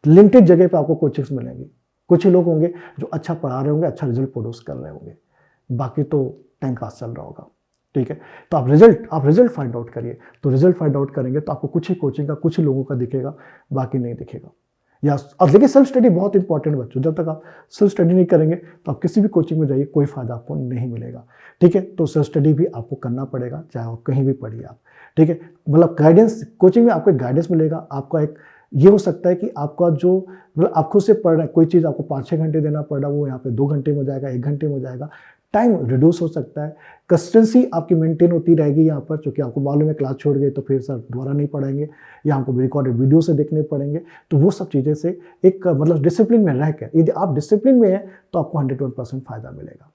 लिमिटेड जगह पे आपको कोचिंग्स मिलेंगी। कुछ ही लोग होंगे जो अच्छा पढ़ा रहे होंगे, अच्छा रिजल्ट प्रोड्यूस कर रहे होंगे, बाकी तो टाइम पास चल रहा होगा। ठीक है, तो आप रिजल्ट फाइंड आउट करिए। तो रिजल्ट फाइंड आउट करेंगे तो आपको कुछ ही कोचिंग का, कुछ ही लोगों का दिखेगा, बाकी नहीं दिखेगा। या और लेकिन सेल्फ स्टडी बहुत इंपॉर्टेंट बच्चों, जब तक आप सेल्फ स्टडी नहीं करेंगे तो आप किसी भी कोचिंग में जाइए, कोई फायदा आपको नहीं मिलेगा। ठीक है, तो सेल्फ स्टडी भी आपको करना पड़ेगा, चाहे आप कहीं भी पढ़िए आप। ठीक है, मतलब गाइडेंस, कोचिंग में आपको एक गाइडेंस मिलेगा, आपका एक ये हो सकता है कि आपका जो मतलब आप खुद से पढ़ रहे हैं, कोई चीज़ आपको 5-6 घंटे देना पड़ रहा है, वो यहाँ पे 2 घंटे में हो जाएगा, 1 घंटे में हो जाएगा, टाइम रिड्यूस हो सकता है, कंसिस्टेंसी आपकी मेंटेन होती रहेगी यहाँ पर, क्योंकि आपको मालूम है क्लास छोड़ गए तो फिर सर दोबारा नहीं पढ़ाएंगे या हमको रिकॉर्डेड वीडियो से देखने पड़ेंगे। तो वो सब चीज़ें से एक मतलब डिसिप्लिन में रह कर, यदि आप डिसिप्लिन में हैं तो आपको 101% फ़ायदा मिलेगा।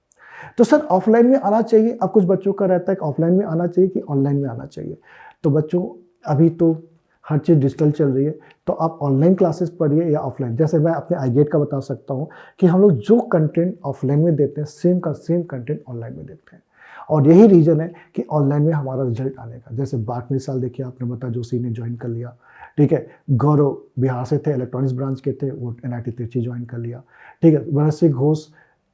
तो सर ऑफलाइन में आना चाहिए, अब कुछ बच्चों का रहता है कि ऑफलाइन में आना चाहिए कि ऑनलाइन में आना चाहिए। तो बच्चों अभी तो हर चीज़ डिजिटल चल रही है, तो आप ऑनलाइन क्लासेस पढ़िए या ऑफलाइन। जैसे मैं अपने आईगेट का बता सकता हूँ कि हम लोग जो कंटेंट ऑफलाइन में देते हैं सेम का सेम कंटेंट ऑनलाइन में देते हैं, और यही रीज़न है कि ऑनलाइन में हमारा रिजल्ट आने का। जैसे बात मिसाल देखिए, आपने बताया जोशी ने ज्वाइन कर लिया, ठीक है, गौरव बिहार से थे, इलेक्ट्रॉनिक्स ब्रांच के थे, वो NIT त्रिची ज्वाइन कर लिया। ठीक है, मनस्वी घोष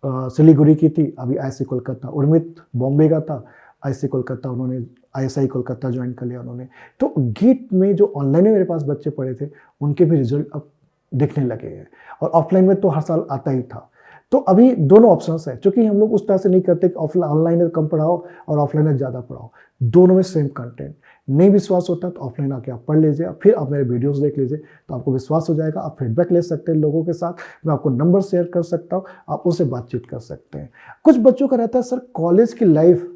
सिलीगुड़ी की थी, अभी IISc कोलकाता। उर्मित बॉम्बे का था, IISc कोलकाता, उन्होंने ISI कोलकाता ज्वाइन कर लिया उन्होंने। तो गेट में जो ऑनलाइन में मेरे पास बच्चे पढ़े थे उनके भी रिजल्ट अब दिखने लगे हैं, और ऑफलाइन में तो हर साल आता ही था। तो अभी दोनों ऑप्शंस है, क्योंकि हम लोग उस तरह से नहीं करते कि ऑनलाइन में कम पढ़ाओ और ऑफलाइन में ज़्यादा पढ़ाओ, दोनों में सेम कंटेंट। नहीं विश्वास होता तो ऑफलाइन आके आप पढ़ लीजिए, फिर आप मेरे वीडियोस देख लीजिए तो आपको विश्वास हो जाएगा। आप फीडबैक ले सकते हैं लोगों के साथ, मैं आपको नंबर शेयर कर सकता हूँ, आप उससे बातचीत कर सकते हैं। कुछ बच्चों का रहता है सर कॉलेज की लाइफ,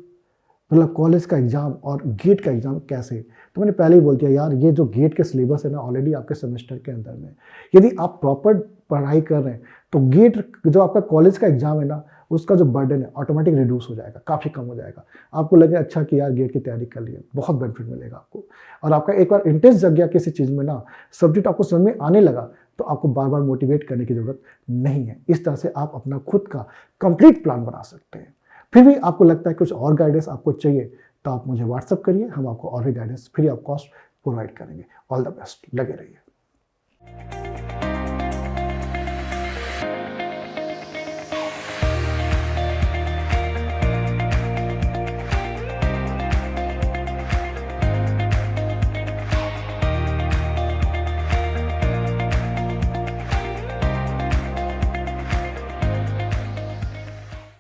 मतलब कॉलेज का एग्ज़ाम और गेट का एग्ज़ाम कैसे, तो मैंने पहले ही बोल दिया यार, ये जो गेट के सिलेबस है ना ऑलरेडी आपके सेमेस्टर के अंदर में, यदि आप प्रॉपर पढ़ाई कर रहे हैं तो गेट जो आपका कॉलेज का एग्ज़ाम है ना उसका जो बर्डन है ऑटोमेटिक रिड्यूस हो जाएगा, काफ़ी कम हो जाएगा। आपको लगे अच्छा कि यार गेट की तैयारी कर लिया, बहुत बेनिफिट मिलेगा आपको। और आपका एक बार इंटरेस्ट जग गया किसी चीज़ में ना, सब्जेक्ट आपको समझ में आने लगा, तो आपको बार बार मोटिवेट करने की ज़रूरत नहीं है। इस तरह से आप अपना खुद का कंप्लीट प्लान बना सकते हैं। फिर भी आपको लगता है कुछ और गाइडेंस आपको चाहिए तो आप मुझे व्हाट्सअप करिए, हम आपको और भी guidance free of cost provide करेंगे। ऑल द बेस्ट, लगे रहिए।